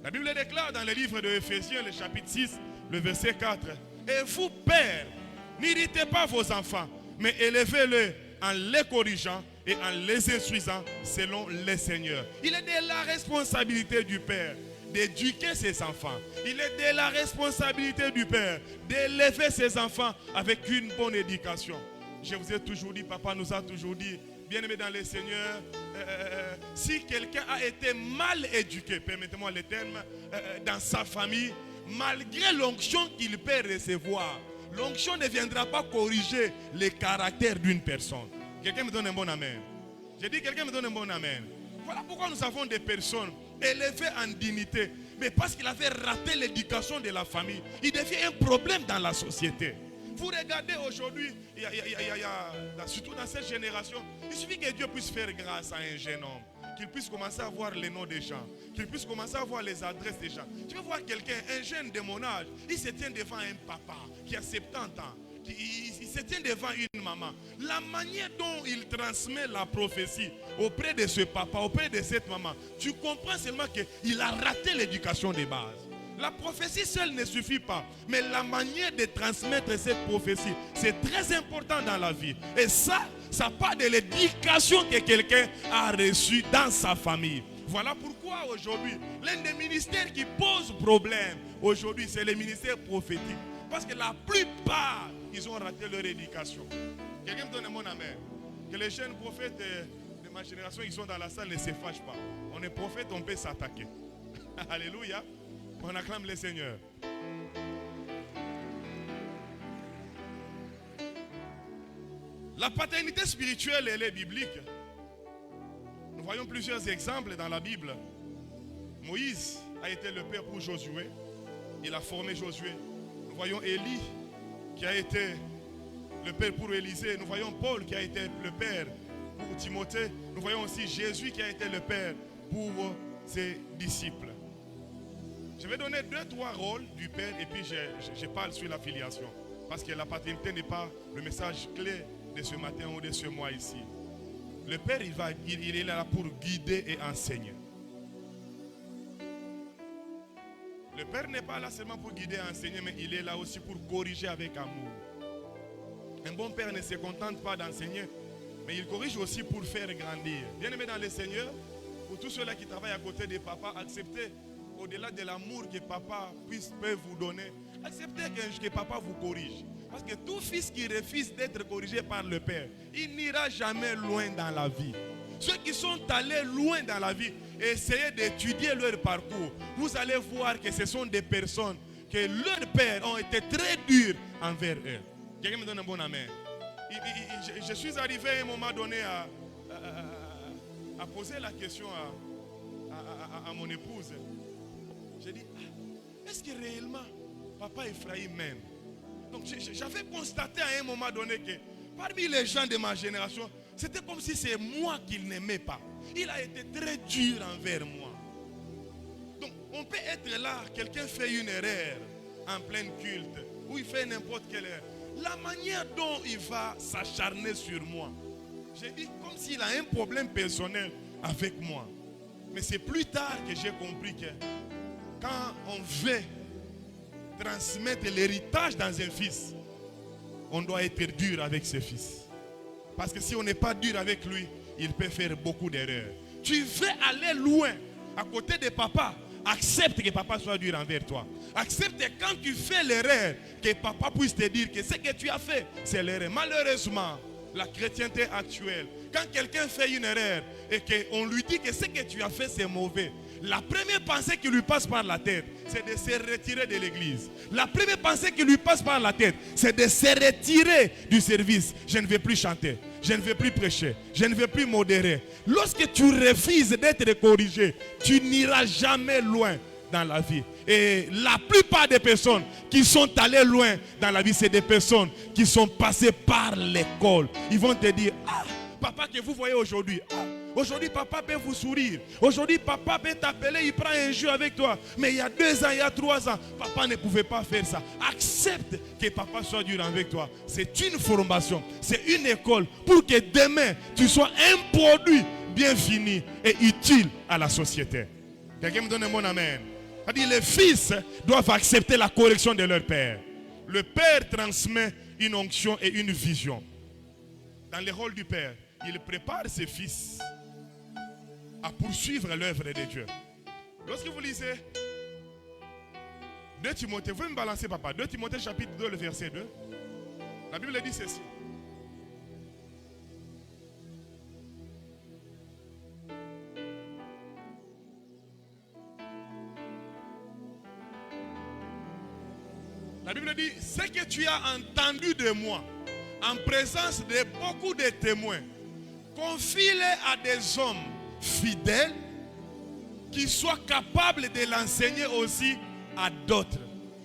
La Bible déclare dans le livre de Éphésiens, le chapitre 6, le verset 4. Et vous, pères, n'irritez pas vos enfants, mais élevez-les en les corrigeant et en les instruisant selon le Seigneur. Il est de la responsabilité du Père d'éduquer ses enfants. Il est de la responsabilité du Père d'élever ses enfants avec une bonne éducation. Je vous ai toujours dit, papa nous a toujours dit, bien-aimé dans le Seigneur, si quelqu'un a été mal éduqué, permettez-moi le terme, dans sa famille, malgré l'onction qu'il peut recevoir, l'onction ne viendra pas corriger le caractère d'une personne. Quelqu'un me donne un bon amen. J'ai dit quelqu'un me donne un bon amen. Voilà pourquoi nous avons des personnes élevées en dignité, mais parce qu'il avait raté l'éducation de la famille, il devient un problème dans la société. Vous regardez aujourd'hui, surtout dans cette génération, il suffit que Dieu puisse faire grâce à un jeune homme, qu'il puisse commencer à voir les noms des gens, qu'il puisse commencer à voir les adresses des gens. Tu peux voir quelqu'un, un jeune de mon âge, il se tient devant un papa qui a 70 ans, il se tient devant une maman. La manière dont il transmet la prophétie auprès de ce papa, auprès de cette maman, tu comprends seulement qu'il a raté l'éducation de base. La prophétie seule ne suffit pas, mais la manière de transmettre cette prophétie, c'est très important dans la vie. Et ça part de l'éducation que quelqu'un a reçue dans sa famille. Voilà pourquoi aujourd'hui, l'un des ministères qui pose problème aujourd'hui, c'est le ministère prophétique. Parce que la plupart, ils ont raté leur éducation. Quelqu'un me donne un bon amen. Que les jeunes prophètes de ma génération, ils sont dans la salle, ne se fâchent pas. On est prophète, on peut s'attaquer. Alléluia. On acclame le Seigneur. La paternité spirituelle, elle est biblique. Nous voyons plusieurs exemples dans la Bible. Moïse a été le père pour Josué. Il a formé Josué. Nous voyons Élie qui a été le père pour Élisée. Nous voyons Paul qui a été le père pour Timothée. Nous voyons aussi Jésus qui a été le père pour ses disciples. Je vais donner 2-3 rôles du Père et puis je parle sur la filiation. Parce que la paternité n'est pas le message clé de ce matin ou de ce mois ici. Le Père, il est là pour guider et enseigner. Le Père n'est pas là seulement pour guider et enseigner, mais il est là aussi pour corriger avec amour. Un bon Père ne se contente pas d'enseigner, mais il corrige aussi pour faire grandir. Bien-aimé dans le Seigneur, pour tous ceux-là qui travaillent à côté des papas, acceptez au-delà de l'amour que papa peut vous donner, acceptez que papa vous corrige. Parce que tout fils qui refuse d'être corrigé par le Père, il n'ira jamais loin dans la vie. Ceux qui sont allés loin dans la vie, essayez d'étudier leur parcours. Vous allez voir que ce sont des personnes que leurs pères ont été très durs envers eux. Quelqu'un me donne un bon amen. Je suis arrivé à un moment donné à poser la question à mon épouse. J'ai dit, est-ce que réellement papa Ephraim m'aime? Donc j'avais constaté à un moment donné que parmi les gens de ma génération, c'était comme si c'est moi qu'il n'aimait pas. Il a été très dur envers moi. Donc on peut être là, quelqu'un fait une erreur en plein culte, ou il fait n'importe quelle erreur. La manière dont il va s'acharner sur moi, j'ai dit comme s'il a un problème personnel avec moi. Mais c'est plus tard que j'ai compris que quand on veut transmettre l'héritage dans un fils, on doit être dur avec ce fils. Parce que si on n'est pas dur avec lui, il peut faire beaucoup d'erreurs. Tu veux aller loin à côté de papa, accepte que papa soit dur envers toi. Accepte quand tu fais l'erreur, que papa puisse te dire que ce que tu as fait, c'est l'erreur. Malheureusement, la chrétienté actuelle, quand quelqu'un fait une erreur et qu'on lui dit que ce que tu as fait c'est mauvais, la première pensée qui lui passe par la tête, c'est de se retirer de l'église. La première pensée qui lui passe par la tête, c'est de se retirer du service. Je ne vais plus chanter, je ne vais plus prêcher, je ne vais plus modérer. Lorsque tu refuses d'être corrigé, tu n'iras jamais loin dans la vie. Et la plupart des personnes qui sont allées loin dans la vie, c'est des personnes qui sont passées par l'école. Ils vont te dire, ah, papa que vous voyez aujourd'hui, ah, aujourd'hui papa peut vous sourire. Aujourd'hui papa peut t'appeler, il prend un jeu avec toi. Mais il y a 2 ans, il y a 3 ans, papa ne pouvait pas faire ça. Accepte que papa soit dur avec toi. C'est une formation, c'est une école pour que demain tu sois un produit bien fini et utile à la société. Quelqu'un me donne un bon amen. C'est-à-dire les fils doivent accepter la correction de leur père. Le père transmet une onction et une vision. Dans le rôle du père, il prépare ses fils à poursuivre l'œuvre de Dieu. Lorsque vous lisez 2 Timothée, vous pouvez me balancer papa, 2 Timothée chapitre 2, le verset 2. La Bible dit ceci. La Bible dit, ce que tu as entendu de moi, en présence de beaucoup de témoins, confie-les à des hommes fidèles qui soient capables de l'enseigner aussi à d'autres.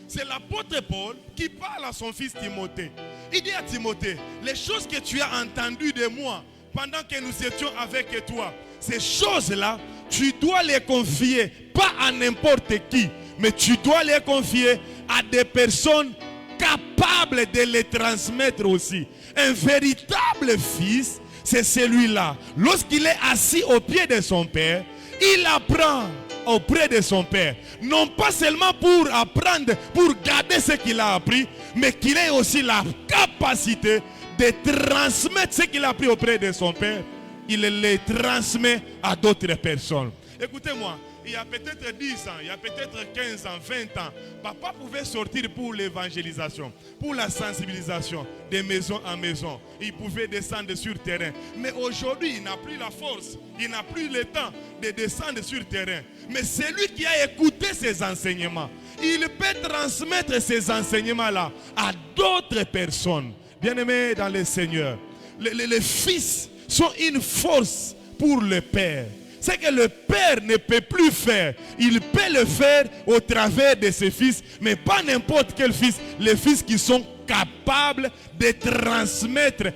C'est l'apôtre Paul qui parle à son fils Timothée. Il dit à Timothée, les choses que tu as entendues de moi pendant que nous étions avec toi, ces choses-là, tu dois les confier, pas à n'importe qui, mais tu dois les confier à des personnes capables de les transmettre aussi. Un véritable fils, c'est celui-là. Lorsqu'il est assis au pied de son père, il apprend auprès de son père. Non pas seulement pour apprendre, pour garder ce qu'il a appris, mais qu'il ait aussi la capacité de transmettre ce qu'il a appris auprès de son père. Il les transmet à d'autres personnes. Écoutez-moi. Il y a peut-être 10 ans, il y a peut-être 15 ans, 20 ans, papa pouvait sortir pour l'évangélisation, pour la sensibilisation, de maison en maison. Il pouvait descendre sur le terrain. Mais aujourd'hui, il n'a plus la force, il n'a plus le temps de descendre sur le terrain. Mais c'est lui qui a écouté ses enseignements. Il peut transmettre ces enseignements-là à d'autres personnes. Bien-aimés dans le Seigneur, les fils sont une force pour le Père. C'est que le père ne peut plus faire. Il peut le faire au travers de ses fils, mais pas n'importe quel fils. Les fils qui sont capables de transmettre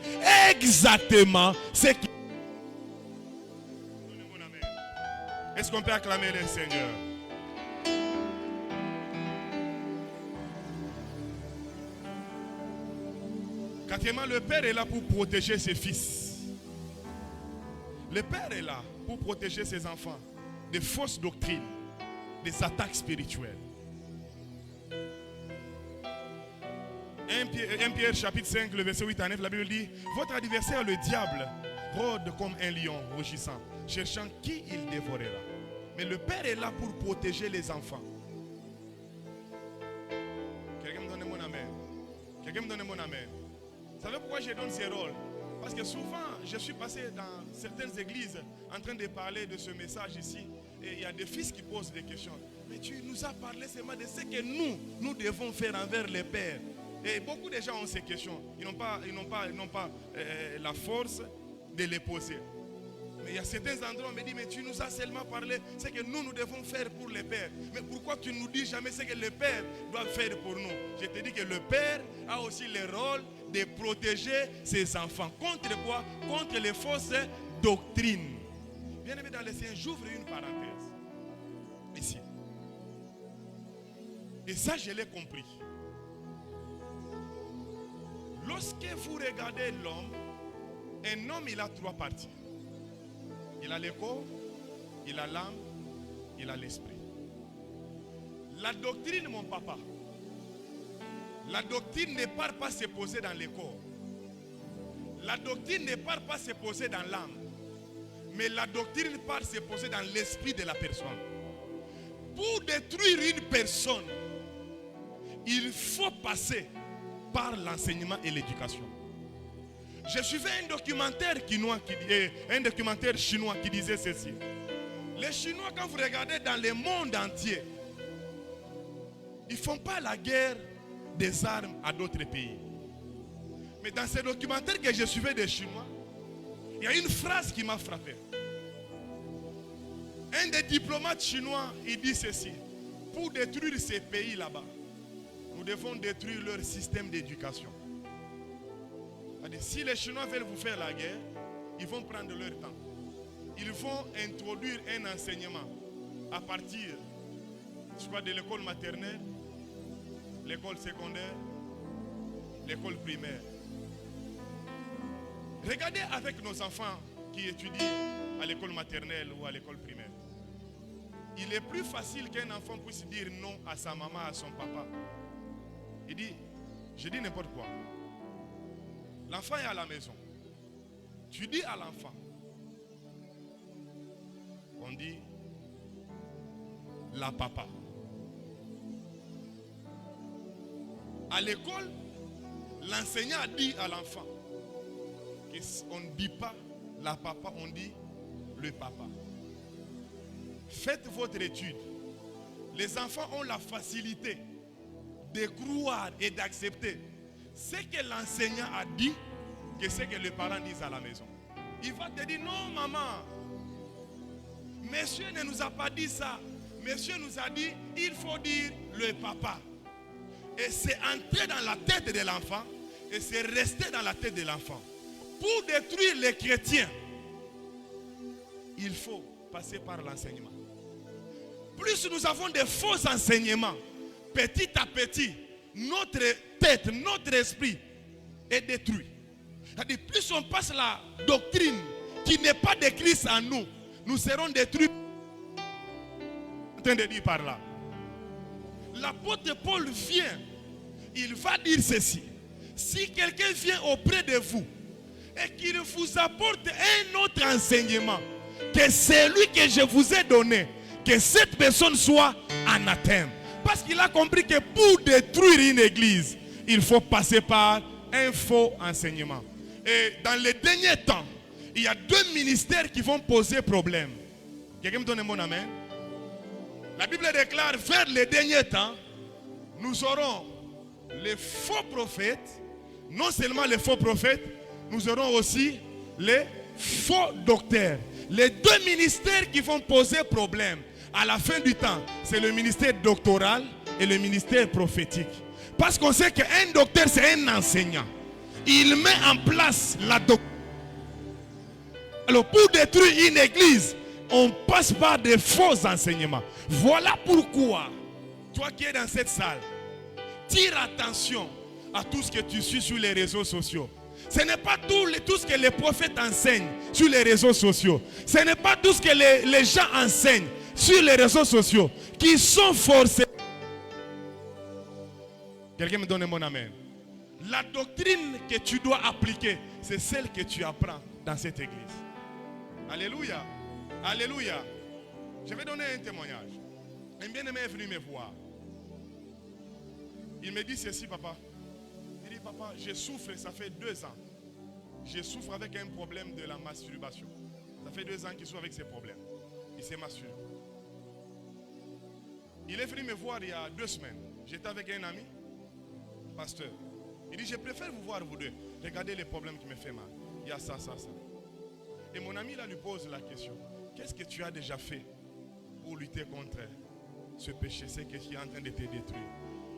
exactement ce qui... Est-ce qu'on peut acclamer le Seigneur? Quatrièmement, le père est là pour protéger ses fils. Le père est là pour protéger ses enfants des fausses doctrines, des attaques spirituelles. 1 Pierre chapitre 5, le verset 8 à 9, la Bible dit, votre adversaire le diable rôde comme un lion rugissant, cherchant qui il dévorera. Mais le père est là pour protéger les enfants. Quelqu'un me donne mon amen. Quelqu'un me donne mon amen. Vous savez pourquoi je donne ces rôles? Parce que souvent, je suis passé dans certaines églises en train de parler de ce message ici. Et il y a des fils qui posent des questions. Mais tu nous as parlé seulement de ce que nous devons faire envers les pères. Et beaucoup de gens ont ces questions. Ils n'ont pas la force de les poser. Mais il y a certains endroits, on me dit, mais tu nous as seulement parlé ce que nous devons faire pour les pères. Mais pourquoi tu ne nous dis jamais ce que les pères doivent faire pour nous? Je te dis que le père a aussi le rôle de protéger ses enfants. Contre quoi? Contre les fausses doctrines. Bien aimé dans les Seigneur, j'ouvre une parenthèse. Ici. Et ça, je l'ai compris. Lorsque vous regardez l'homme, un homme, il a 3 parties. Il a le corps, il a l'âme, il a l'esprit. La doctrine, mon papa, la doctrine ne part pas se poser dans le corps. La doctrine ne part pas se poser dans l'âme. Mais la doctrine part se poser dans l'esprit de la personne. Pour détruire une personne, il faut passer par l'enseignement et l'éducation. Je suivais un documentaire chinois qui disait ceci. Les Chinois, quand vous regardez dans le monde entier, ils ne font pas la guerre des armes à d'autres pays. Mais dans ce documentaire que je suivais des Chinois, il y a une phrase qui m'a frappé. Un des diplomates chinois, il dit ceci. Pour détruire ces pays là-bas, nous devons détruire leur système d'éducation. Si les Chinois veulent vous faire la guerre, ils vont prendre leur temps. Ils vont introduire un enseignement à partir, de l'école maternelle, l'école secondaire, l'école primaire. Regardez avec nos enfants qui étudient à l'école maternelle ou à l'école primaire. Il est plus facile qu'un enfant puisse dire non à sa maman, à son papa. Il dit, je dis n'importe quoi. L'enfant est à la maison. Tu dis à l'enfant. On dit la papa. À l'école, l'enseignant a dit à l'enfant qu'on ne dit pas la papa, on dit le papa. Faites votre étude. Les enfants ont la facilité de croire et d'accepter ce que l'enseignant a dit que ce que les parents disent à la maison. Il va te dire non maman, monsieur ne nous a pas dit ça. Monsieur nous a dit il faut dire le papa. Et c'est entrer dans la tête de l'enfant et c'est rester dans la tête de l'enfant. Pour détruire les chrétiens, il faut passer par l'enseignement. Plus nous avons de faux enseignements, petit à petit, notre tête, notre esprit est détruit. C'est-à-dire, plus on passe la doctrine qui n'est pas de Christ en nous, nous serons détruits. En train de dire par là. L'apôtre Paul vient, il va dire ceci. Si quelqu'un vient auprès de vous et qu'il vous apporte un autre enseignement que celui que je vous ai donné, que cette personne soit anathème. Parce qu'il a compris que pour détruire une église, il faut passer par un faux enseignement. Et dans les derniers temps, il y a 2 ministères qui vont poser problème. Quelqu'un me donne un bon amen? La Bible déclare, vers les derniers temps, nous aurons les faux prophètes. Non seulement les faux prophètes, nous aurons aussi les faux docteurs. Les 2 ministères qui vont poser problème à la fin du temps, c'est le ministère doctoral et le ministère prophétique. Parce qu'on sait qu'un docteur, c'est un enseignant. Il met en place la doctrine. Alors, pour détruire une église, on passe par des faux enseignements. Voilà pourquoi, toi qui es dans cette salle, tire attention à tout ce que tu suis sur les réseaux sociaux. Ce n'est pas tout ce que les prophètes enseignent sur les réseaux sociaux. Ce n'est pas tout ce que les gens enseignent sur les réseaux sociaux qui sont forcés. Quelqu'un me donne un bon amen. La doctrine que tu dois appliquer, c'est celle que tu apprends dans cette église. Alléluia. Alléluia. Je vais donner un témoignage. Un bien-aimé est venu me voir. Il me dit ceci, papa. Il dit, papa, je souffre, ça fait 2 ans. Je souffre avec un problème de la masturbation. Ça fait 2 ans qu'il souffre avec ces problèmes. Il s'est masturbé. Il est venu me voir il y a 2 semaines. J'étais avec un ami, pasteur. Il dit, je préfère vous voir vous deux. Regardez les problèmes qui me font mal. Il y a ça, ça, ça. Et mon ami là lui pose la question. Qu'est-ce que tu as déjà fait pour lutter contre ce péché, ce qui est en train de te détruire?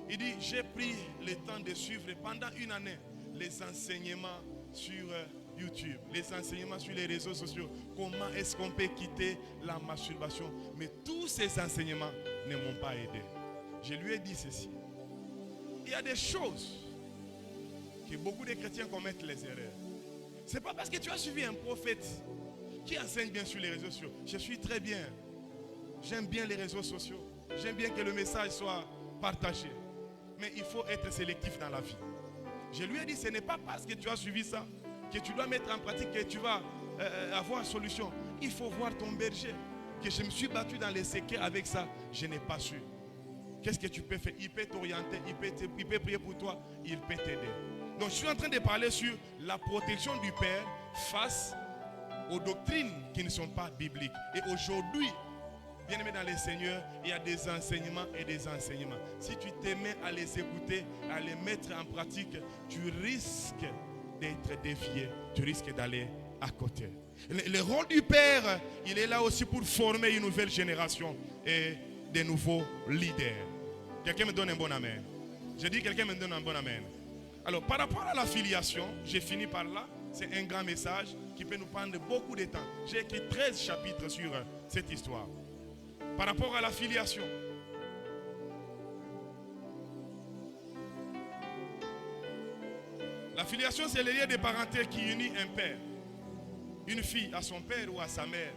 Il dit, j'ai pris le temps de suivre pendant une année les enseignements sur YouTube, les enseignements sur les réseaux sociaux. Comment est-ce qu'on peut quitter la masturbation? Mais tous ces enseignements ne m'ont pas aidé. Je lui ai dit ceci. Il y a des choses que beaucoup de chrétiens commettent les erreurs. Ce n'est pas parce que tu as suivi un prophète qui enseigne bien sur les réseaux sociaux. Je suis très bien. J'aime bien les réseaux sociaux. J'aime bien que le message soit partagé. Mais il faut être sélectif dans la vie. Je lui ai dit, ce n'est pas parce que tu as suivi ça que tu dois mettre en pratique que tu vas avoir solution. Il faut voir ton berger. Que je me suis battu dans les séquelles avec ça, je n'ai pas su. Qu'est-ce que tu peux faire? Il peut t'orienter, il peut prier pour toi, il peut t'aider. Donc je suis en train de parler sur la protection du Père face aux doctrines qui ne sont pas bibliques. Et aujourd'hui, bien aimé dans les Seigneurs, il y a des enseignements et des enseignements. Si tu te mets à les écouter, à les mettre en pratique, tu risques d'être dévié, tu risques d'aller à côté. Le rôle du Père, il est là aussi pour former une nouvelle génération et des nouveaux leaders. Quelqu'un me donne un bon amen. Je dis quelqu'un me donne un bon amen. Alors par rapport à la filiation, j'ai fini par là. C'est un grand message qui peut nous prendre beaucoup de temps. J'ai écrit 13 chapitres sur cette histoire. Par rapport à la filiation. La filiation, c'est le lien de parenté qui unit un père, une fille à son père ou à sa mère.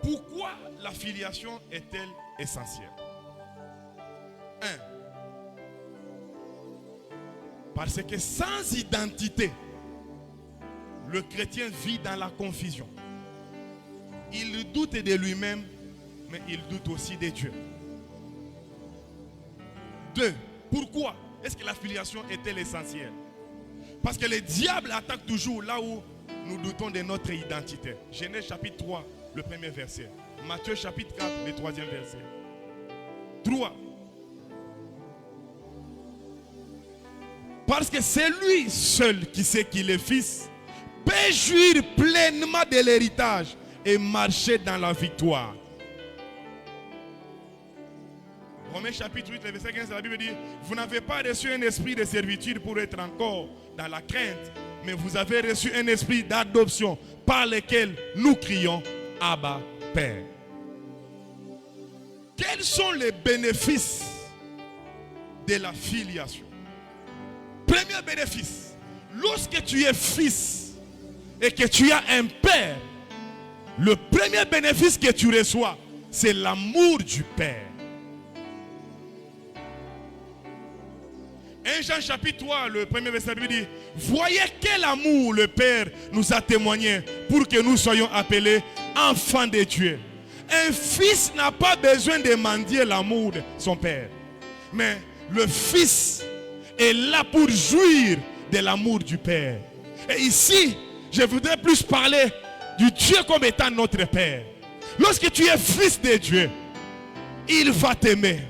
Pourquoi la filiation est-elle essentielle? 1. Parce que sans identité, le chrétien vit dans la confusion. Il doute de lui-même, mais il doute aussi de Dieu. 2. Pourquoi est-ce que la filiation est-elle essentielle? Parce que le diable attaque toujours là où nous doutons de notre identité. Genèse chapitre 3, le premier verset. Matthieu chapitre 4, le troisième verset. 3. Parce que c'est lui seul qui sait qu'il est fils, peut jouir pleinement de l'héritage et marcher dans la victoire. Romains chapitre 8, verset 15, la Bible dit, vous n'avez pas reçu un esprit de servitude pour être encore dans la crainte, mais vous avez reçu un esprit d'adoption par lequel nous crions Abba, Père. Quels sont les bénéfices de la filiation? Premier bénéfice, lorsque tu es fils et que tu as un père, le premier bénéfice que tu reçois, c'est l'amour du Père. 1 Jean chapitre 3, le premier verset dit, voyez quel amour le Père nous a témoigné pour que nous soyons appelés enfants de Dieu. Un fils n'a pas besoin de mendier l'amour de son Père. Mais le fils est là pour jouir de l'amour du Père. Et ici, je voudrais plus parler du Dieu comme étant notre Père. Lorsque tu es fils de Dieu, il va t'aimer.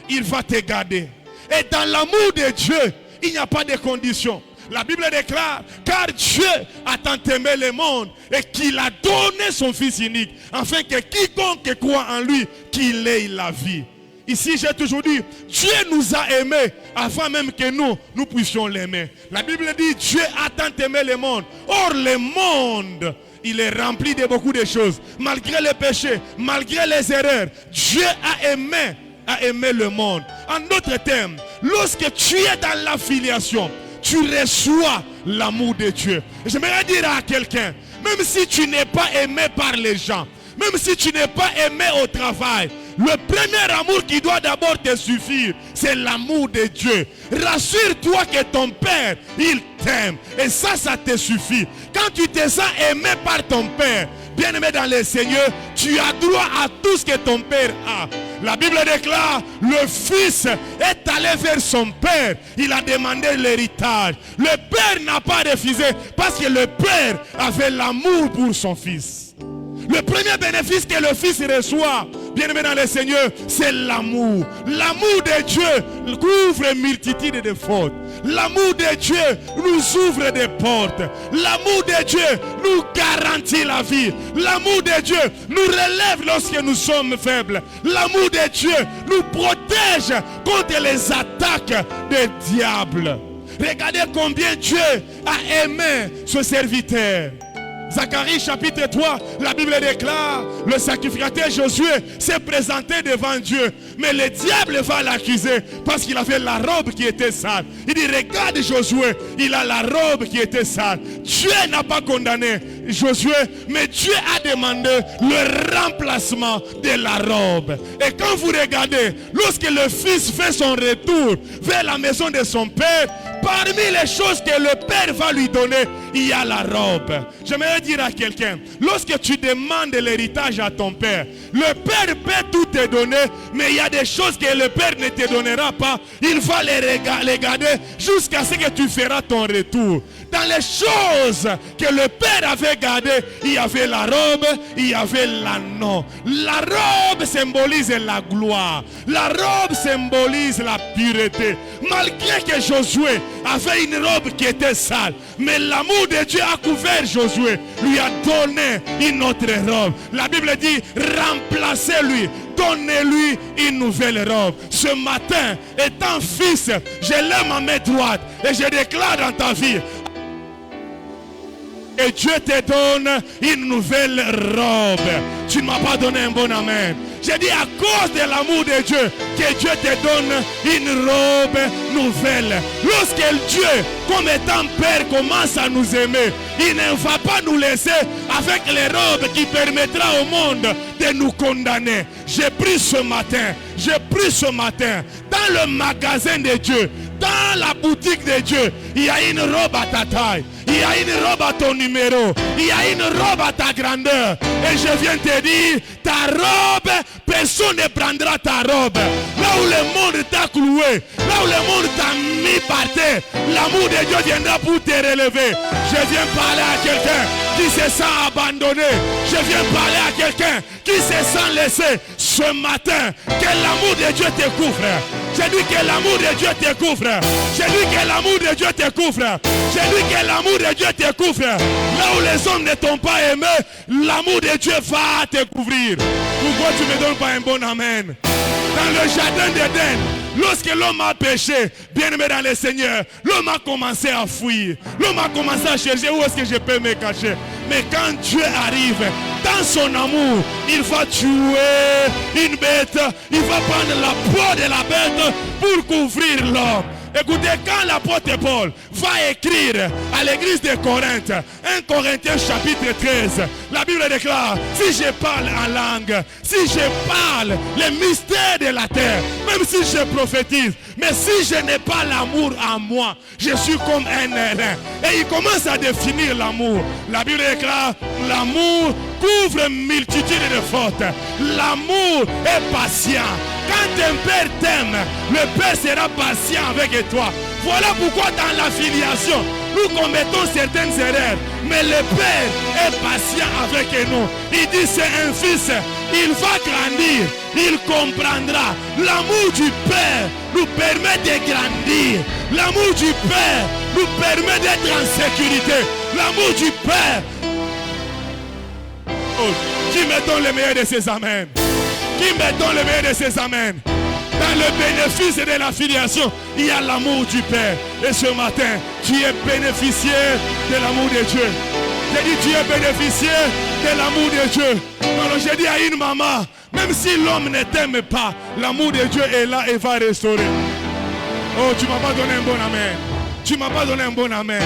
Il va te garder. Et dans l'amour de Dieu, il n'y a pas de conditions. La Bible déclare, car Dieu a tant aimé le monde et qu'il a donné son Fils unique, afin que quiconque croit en lui, qu'il ait la vie. Ici, j'ai toujours dit, Dieu nous a aimés avant même que nous puissions l'aimer. La Bible dit, Dieu a tant aimé le monde. Or, le monde, il est rempli de beaucoup de choses. Malgré les péchés, malgré les erreurs, Dieu a aimé le monde. En d'autres termes, lorsque tu es dans la filiation, tu reçois l'amour de Dieu. J'aimerais dire à quelqu'un, même si tu n'es pas aimé par les gens, même si tu n'es pas aimé au travail, le premier amour qui doit d'abord te suffire, c'est l'amour de Dieu. Rassure-toi que ton Père, il t'aime. Et ça te suffit. Quand tu te sens aimé par ton Père, bien-aimé dans le Seigneur, tu as droit à tout ce que ton Père a. La Bible déclare, le Fils est allé vers son Père. Il a demandé l'héritage. Le Père n'a pas refusé parce que le Père avait l'amour pour son Fils. Le premier bénéfice que le Fils reçoit Bien-aimé dans le Seigneur, c'est l'amour. L'amour de Dieu couvre une multitude de fautes. L'amour de Dieu nous ouvre des portes. L'amour de Dieu nous garantit la vie. L'amour de Dieu nous relève lorsque nous sommes faibles. L'amour de Dieu nous protège contre les attaques des diables. Regardez combien Dieu a aimé ce serviteur. Zacharie chapitre 3, la Bible déclare, le sacrificateur Josué s'est présenté devant Dieu. Mais le diable va l'accuser parce qu'il avait la robe qui était sale. Il dit, regarde Josué, il a la robe qui était sale. Dieu n'a pas condamné Josué, mais Dieu a demandé le remplacement de la robe. Et quand vous regardez, lorsque le fils fait son retour vers la maison de son père, parmi les choses que le Père va lui donner, il y a la robe. J'aimerais dire à quelqu'un, lorsque tu demandes l'héritage à ton Père, le Père peut tout te donner, mais il y a des choses que le Père ne te donnera pas. Il va les garder jusqu'à ce que tu feras ton retour. Dans les choses que le Père avait gardées, il y avait la robe, il y avait l'anneau. La robe symbolise la gloire. La robe symbolise la pureté. Malgré que Josué avait une robe qui était sale, mais l'amour de Dieu a couvert Josué, lui a donné une autre robe. La Bible dit, remplacez-lui, donnez-lui une nouvelle robe. Ce matin, étant fils, je lève ma main droite et je déclare dans ta vie, et Dieu te donne une nouvelle robe. Tu ne m'as pas donné un bon amen. J'ai dit à cause de l'amour de Dieu que Dieu te donne une robe nouvelle. Lorsque Dieu, comme étant Père, commence à nous aimer, il ne va pas nous laisser avec les robes qui permettra au monde de nous condamner. J'ai pris ce matin dans le magasin de Dieu, dans la boutique de Dieu, il y a une robe à ta taille. Il y a une robe à ton numéro. Il y a une robe à ta grandeur. Et je viens te dire, ta robe, personne ne prendra ta robe. Là où le monde t'a cloué, là où le monde t'a mis par terre, l'amour de Dieu viendra pour te relever. Je viens parler à quelqu'un qui se sent abandonné. Je viens parler à quelqu'un qui se sent laissé. Ce matin, que l'amour de Dieu te couvre. J'ai dit que l'amour de Dieu te couvre. J'ai dit que l'amour de Dieu te couvre. J'ai dit que l'amour de Dieu te couvre. Là où les hommes ne t'ont pas aimé, l'amour de Dieu va te couvrir. Pourquoi tu ne me donnes pas un bon amen? Dans le jardin d'Éden, lorsque l'homme a péché, bien-aimé dans le Seigneur, l'homme a commencé à fuir. L'homme a commencé à chercher où est-ce que je peux me cacher. Mais quand Dieu arrive, dans son amour, il va tuer une bête. Il va prendre la peau de la bête pour couvrir l'homme. Écoutez, quand l'apôtre Paul va écrire à l'église de Corinthe, 1 Corinthiens chapitre 13, la Bible déclare, si je parle en langue, si je parle les mystères de la terre, même si je prophétise, mais si je n'ai pas l'amour en moi, je suis comme un airain. Et il commence à définir l'amour. La Bible déclare, l'amour couvre une multitude de fautes. L'amour est patient. Quand un père t'aime, le père sera patient avec toi. Voilà pourquoi dans la filiation, nous commettons certaines erreurs. Mais le père est patient avec nous. Il dit c'est un fils, il va grandir, il comprendra. L'amour du père nous permet de grandir. L'amour du père nous permet d'être en sécurité. L'amour du père. Oh, qui me donne le meilleur de ses amens? Qui me donne le meilleur de ses amens? Dans le bénéfice de la filiation, il y a l'amour du Père. Et ce matin, tu es bénéficiaire de l'amour de Dieu. J'ai dit, tu es bénéficiaire de l'amour de Dieu. Alors j'ai dit à une maman, même si l'homme ne t'aime pas, l'amour de Dieu est là et va restaurer. Oh, tu ne m'as pas donné un bon amen. Tu ne m'as pas donné un bon amen.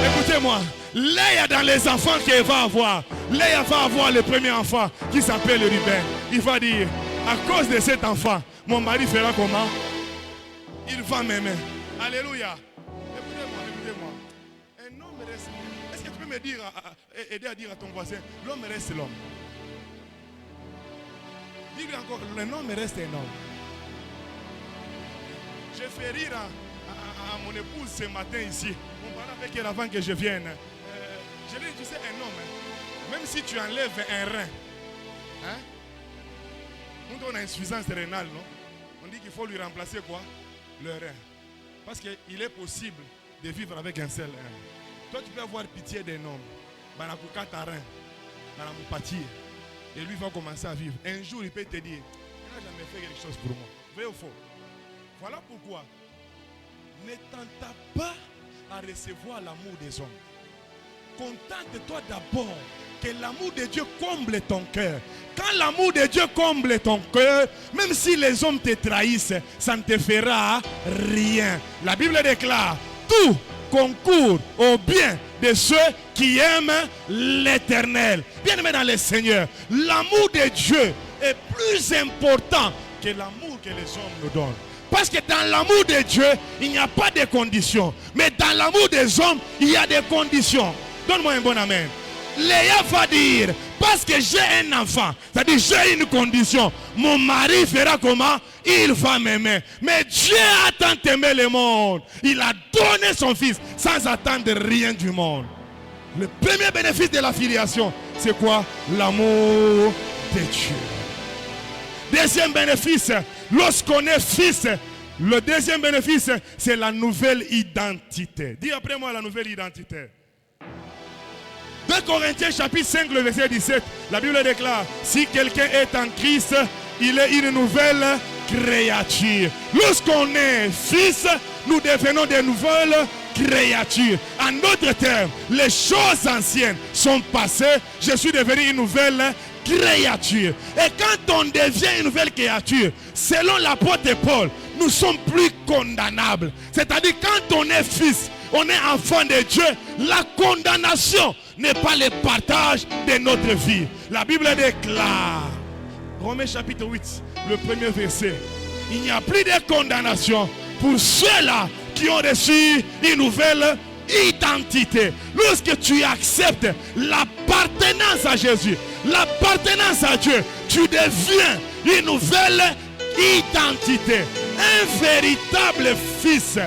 Écoutez-moi, Léa dans les enfants qu'elle va avoir, Léa va avoir le premier enfant qui s'appelle Ruben. Il va dire, à cause de cet enfant, mon mari fera comment? Il va m'aimer. Alléluia. Écoutez-moi, écoutez-moi. Un homme reste. Est-ce que tu peux me dire, aider à dire à ton voisin, l'homme reste l'homme? Dis-lui encore, l'homme reste un homme. J'ai fait rire à mon épouse ce matin ici. On parlait avec elle avant que je vienne. Je lui ai dit, tu sais, un homme, même si tu enlèves un rein, hein? Quand on a insuffisance rénale, non? On dit qu'il faut lui remplacer quoi? Le rein. Parce qu'il est possible de vivre avec un seul rein. Toi, tu peux avoir pitié d'un homme. Banakuka ta rein. Banamupatie. Et lui va commencer à vivre. Un jour, il peut te dire, il n'a jamais fait quelque chose pour moi. Vrai ou faux? Voilà pourquoi. Ne tente pas à recevoir l'amour des hommes. Contente-toi d'abord que l'amour de Dieu comble ton cœur. Quand l'amour de Dieu comble ton cœur, même si les hommes te trahissent, ça ne te fera rien. La Bible déclare, tout concourt au bien de ceux qui aiment l'Éternel. Bien-aimés dans le Seigneur, l'amour de Dieu est plus important que l'amour que les hommes nous donnent. Parce que dans l'amour de Dieu, il n'y a pas de conditions. Mais dans l'amour des hommes, il y a des conditions. Donne-moi un bon amen. Léa va dire, parce que j'ai un enfant, c'est-à-dire j'ai une condition, mon mari fera comment? Il va m'aimer. Mais Dieu a tant aimé le monde, il a donné son fils sans attendre rien du monde. Le premier bénéfice de la filiation, c'est quoi? L'amour de Dieu. Deuxième bénéfice, lorsqu'on est fils, le deuxième bénéfice, c'est la nouvelle identité. Dis après moi la nouvelle identité. 2 Corinthiens chapitre 5, le verset 17, la Bible déclare, si quelqu'un est en Christ, il est une nouvelle créature. Lorsqu'on est fils, nous devenons de nouvelles créatures. En d'autres termes, les choses anciennes sont passées, je suis devenu une nouvelle créature. Et quand on devient une nouvelle créature, selon l'apôtre Paul, nous sommes plus condamnables. C'est-à-dire quand on est fils, on est enfant de Dieu, la condamnation n'est pas le partage de notre vie. La Bible déclare, Romains chapitre 8, le premier verset, il n'y a plus de condamnation pour ceux-là qui ont reçu une nouvelle identité. Lorsque tu acceptes l'appartenance à Jésus, l'appartenance à Dieu, tu deviens une nouvelle identité. Un véritable fils,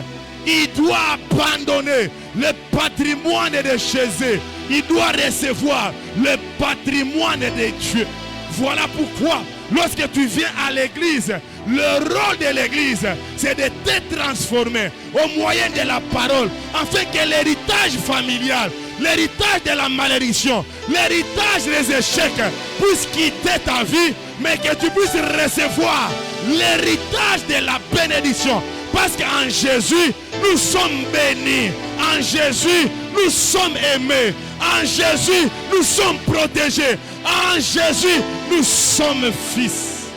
il doit abandonner le patrimoine de Jésus. Il doit recevoir le patrimoine de Dieu. Voilà pourquoi, lorsque tu viens à l'église, le rôle de l'église, c'est de te transformer au moyen de la parole, afin que l'héritage familial, l'héritage de la malédiction, l'héritage des échecs puisse quitter ta vie, mais que tu puisses recevoir l'héritage de la bénédiction. Parce qu'en Jésus, nous sommes bénis. En Jésus, nous sommes aimés. En Jésus, nous sommes protégés. En Jésus, nous sommes fils.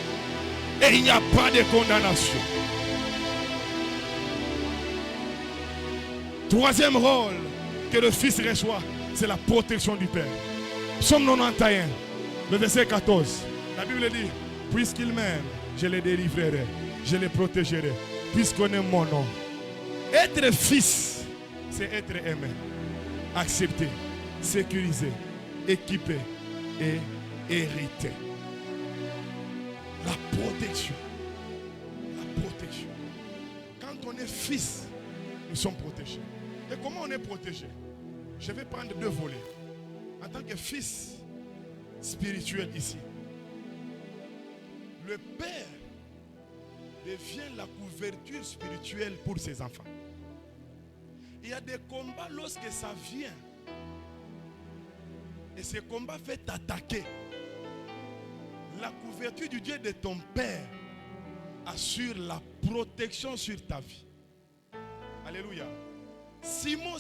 Et il n'y a pas de condamnation. Troisième rôle que le fils reçoit, c'est la protection du Père. Psaume 91, le verset 14. La Bible dit, puisqu'il m'aime, je les délivrerai, je les protégerai, puisqu'on aime mon nom. Être fils, c'est être aimé, accepté, sécurisé, équipé et hérité. La protection. La protection. Quand on est fils, nous sommes protégés. Et comment on est protégé? Je vais prendre deux volets. En tant que fils spirituel ici, le Père devient la couverture spirituelle pour ses enfants. Il y a des combats lorsque ça vient. Et ces combats fait t'attaquer. La couverture du Dieu de ton Père assure la protection sur ta vie. Alléluia. Simon,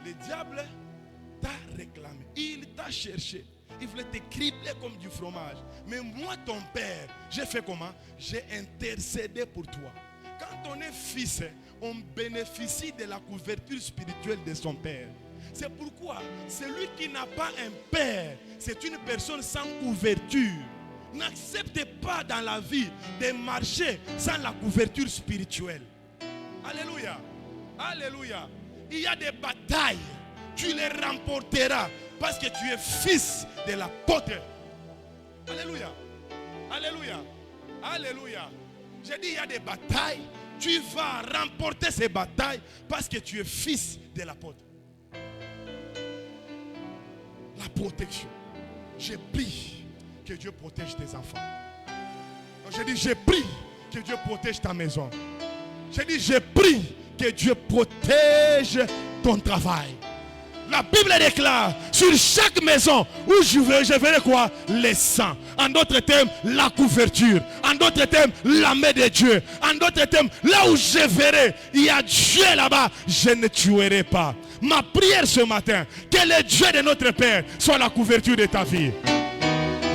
le diable t'a réclamé. Il t'a cherché. Il voulait te cribler comme du fromage. Mais moi, ton Père, j'ai fait comment? J'ai intercédé pour toi. Quand on est fils, on bénéficie de la couverture spirituelle de son Père. C'est pourquoi celui qui n'a pas un père, c'est une personne sans couverture. N'acceptez pas dans la vie de marcher sans la couverture spirituelle. Alléluia. Alléluia. Il y a des batailles, tu les remporteras parce que tu es fils de l'apôtre. Alléluia. Alléluia. Alléluia. J'ai dit il y a des batailles, tu vas remporter ces batailles parce que tu es fils de l'apôtre. La protection. Je prie que Dieu protège tes enfants. J'ai dit, je prie que Dieu protège ta maison. J'ai dit, je prie que Dieu protège ton travail. La Bible déclare, sur chaque maison où je verrai quoi? Les sangs. En d'autres termes, la couverture. En d'autres termes, la main de Dieu. En d'autres termes, là où je verrai, il y a Dieu là-bas, je ne tuerai pas. Ma prière ce matin, que le Dieu de notre Père soit la couverture de ta vie.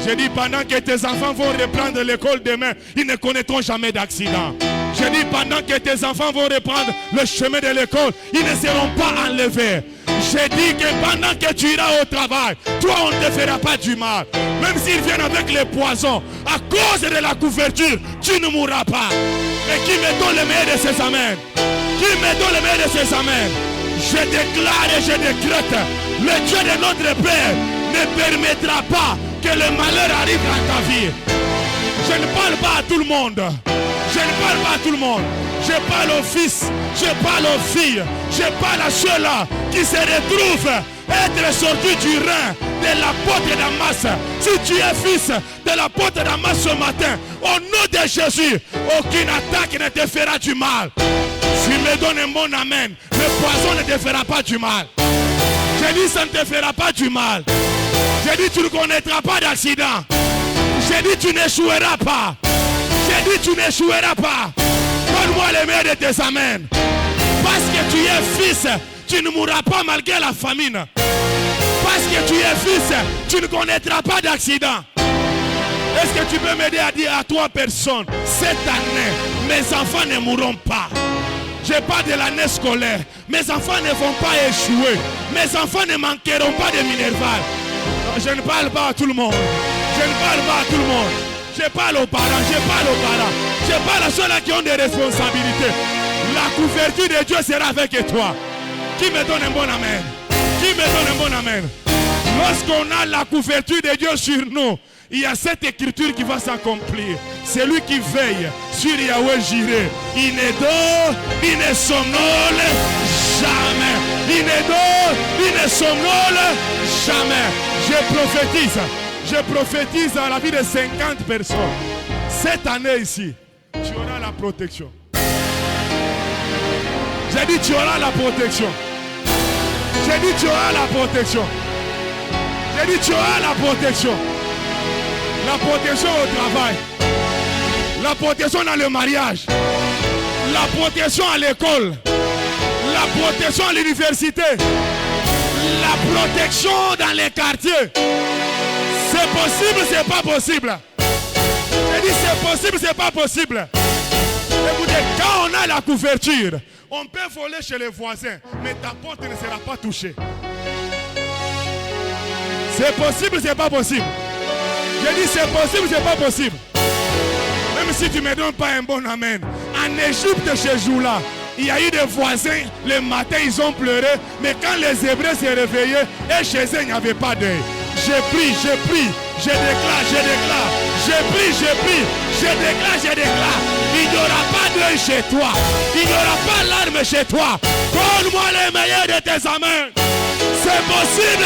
Je dis, pendant que tes enfants vont reprendre l'école demain, ils ne connaîtront jamais d'accident. Je dis, pendant que tes enfants vont reprendre le chemin de l'école, ils ne seront pas enlevés. Je dis que pendant que tu iras au travail, toi on ne te fera pas du mal. Même s'ils viennent avec les poisons, à cause de la couverture, tu ne mourras pas. Et qui me donne le meilleur de ses amens? Qui me donne le meilleur de ses amens? Je déclare et je décrète, le Dieu de notre Père ne permettra pas que le malheur arrive dans ta vie. Je ne parle pas à tout le monde. Je ne parle pas à tout le monde. Je parle aux fils, je parle aux filles, je parle à ceux-là qui se retrouvent être sortis du rein de l'apôtre Damas. Si tu es fils de l'apôtre Damas ce matin, au nom de Jésus, aucune attaque ne te fera du mal. Tu me donnes un bon amen, le poison ne te fera pas du mal. J'ai dit, ça ne te fera pas du mal. J'ai dit, tu ne connaîtras pas d'accident. J'ai dit, tu n'échoueras pas. J'ai dit, tu n'échoueras pas. Donne-moi le meilleur de tes amens. Parce que tu es fils, tu ne mourras pas malgré la famine. Parce que tu es fils, tu ne connaîtras pas d'accident. Est-ce que tu peux m'aider à dire à 3 personnes, cette année, mes enfants ne mourront pas. Je parle de l'année scolaire. Mes enfants ne vont pas échouer. Mes enfants ne manqueront pas de minerval. Je ne parle pas à tout le monde. Je ne parle pas à tout le monde. Je parle aux parents. Je parle aux parents. Je parle à ceux-là qui ont des responsabilités. La couverture de Dieu sera avec toi. Qui me donne un bon amen? Qui me donne un bon amen? Lorsqu'on a la couverture de Dieu sur nous, il y a cette écriture qui va s'accomplir. C'est lui qui veille sur Yahweh Jireh. Il ne dort, il ne somnole jamais. Il ne dort, il ne somnole jamais. Je prophétise à la vie de 50 personnes. Cette année ici, tu auras la protection. J'ai dit tu auras la protection. J'ai dit tu auras la protection. J'ai dit tu auras la protection. La protection au travail. La protection dans le mariage. La protection à l'école. La protection à l'université. La protection dans les quartiers. C'est possible, c'est pas possible. J'ai dit c'est possible, c'est pas possible. Écoutez, quand on a la couverture, on peut voler chez les voisins, mais ta porte ne sera pas touchée. C'est possible, c'est pas possible. J'ai dit c'est possible, c'est pas possible. Même si tu ne me donnes pas un bon amen. En Égypte, ce jour-là, il y a eu des voisins, le matin ils ont pleuré, mais quand les Hébreux se réveillaient, et chez eux il n'y avait pas d'œil. Je prie, je déclare, je prie, je déclare. Il n'y aura pas d'œil chez toi. Il n'y aura pas larme chez toi. Donne-moi le meilleur de tes amens. C'est possible,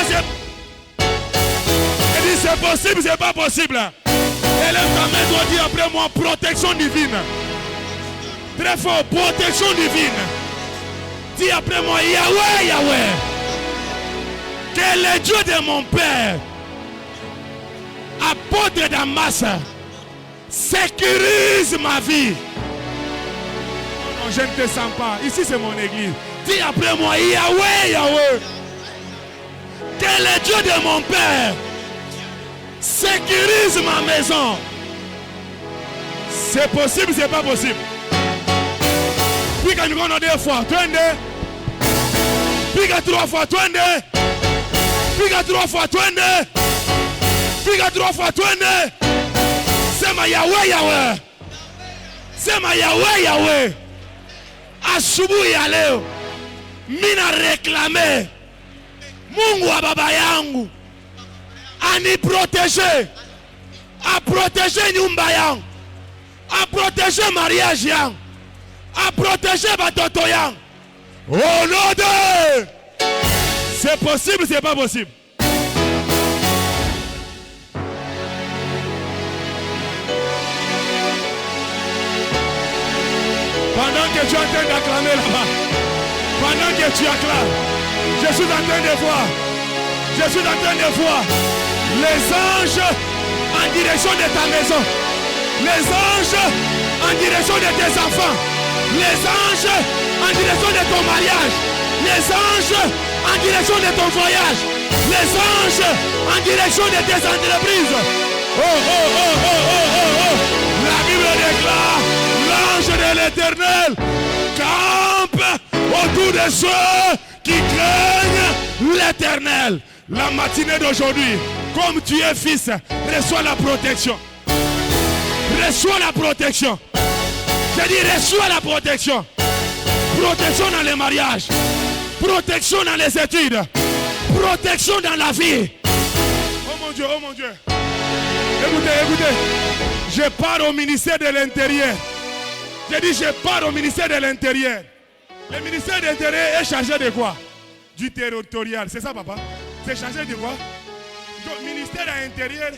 c'est possible, c'est pas possible. Et les amens doivent dire après moi, protection divine. Très fort, protection divine. Dis après moi, Yahweh, Yahweh. Que le Dieu de mon Père, apôtre Damas, sécurise ma vie. Non, je ne te sens pas. Ici, c'est mon église. Dis après moi, Yahweh, Yahweh. Que le Dieu de mon Père sécurise ma maison. C'est possible, c'est pas possible. Puis quand nous avons 2 fois, 22. Puis 3 fois, 22. Puis 3 fois, 22. Puis 3 fois, 22. C'est ma Yahweh, Yahweh. C'est ma Yahweh, Yahweh. Asubuhi ya leo mina réclamer Mungu wa baba yangu aniprotege, a protéger nyumba yangu, a protéger mariage yangu, a protéger batoto yangu. Oh non de... C'est possible, c'est pas possible. Pendant que tu es en train d'acclamer là-bas, pendant que tu acclames, je suis en train de voir, les anges en direction de ta maison, les anges en direction de tes enfants, les anges en direction de ton mariage, les anges en direction de ton voyage, les anges en direction de tes entreprises. Oh, oh, oh, oh, oh, oh, oh. La Bible déclare, l'ange de l'Éternel campe autour de ceux qui craignent l'Éternel. La matinée d'aujourd'hui, comme tu es fils, reçois la protection. Reçois la protection. J'ai dit reçois la protection. Protection dans les mariages. Protection dans les études. Protection dans la vie. Oh mon Dieu, oh mon Dieu. Écoutez. Je pars au ministère de l'Intérieur. J'ai dit je pars au ministère de l'Intérieur. Le ministère de l'Intérieur est chargé de quoi? Du territorial. C'est ça, papa? C'est chargé de quoi? Le ministère de l'Intérieur, il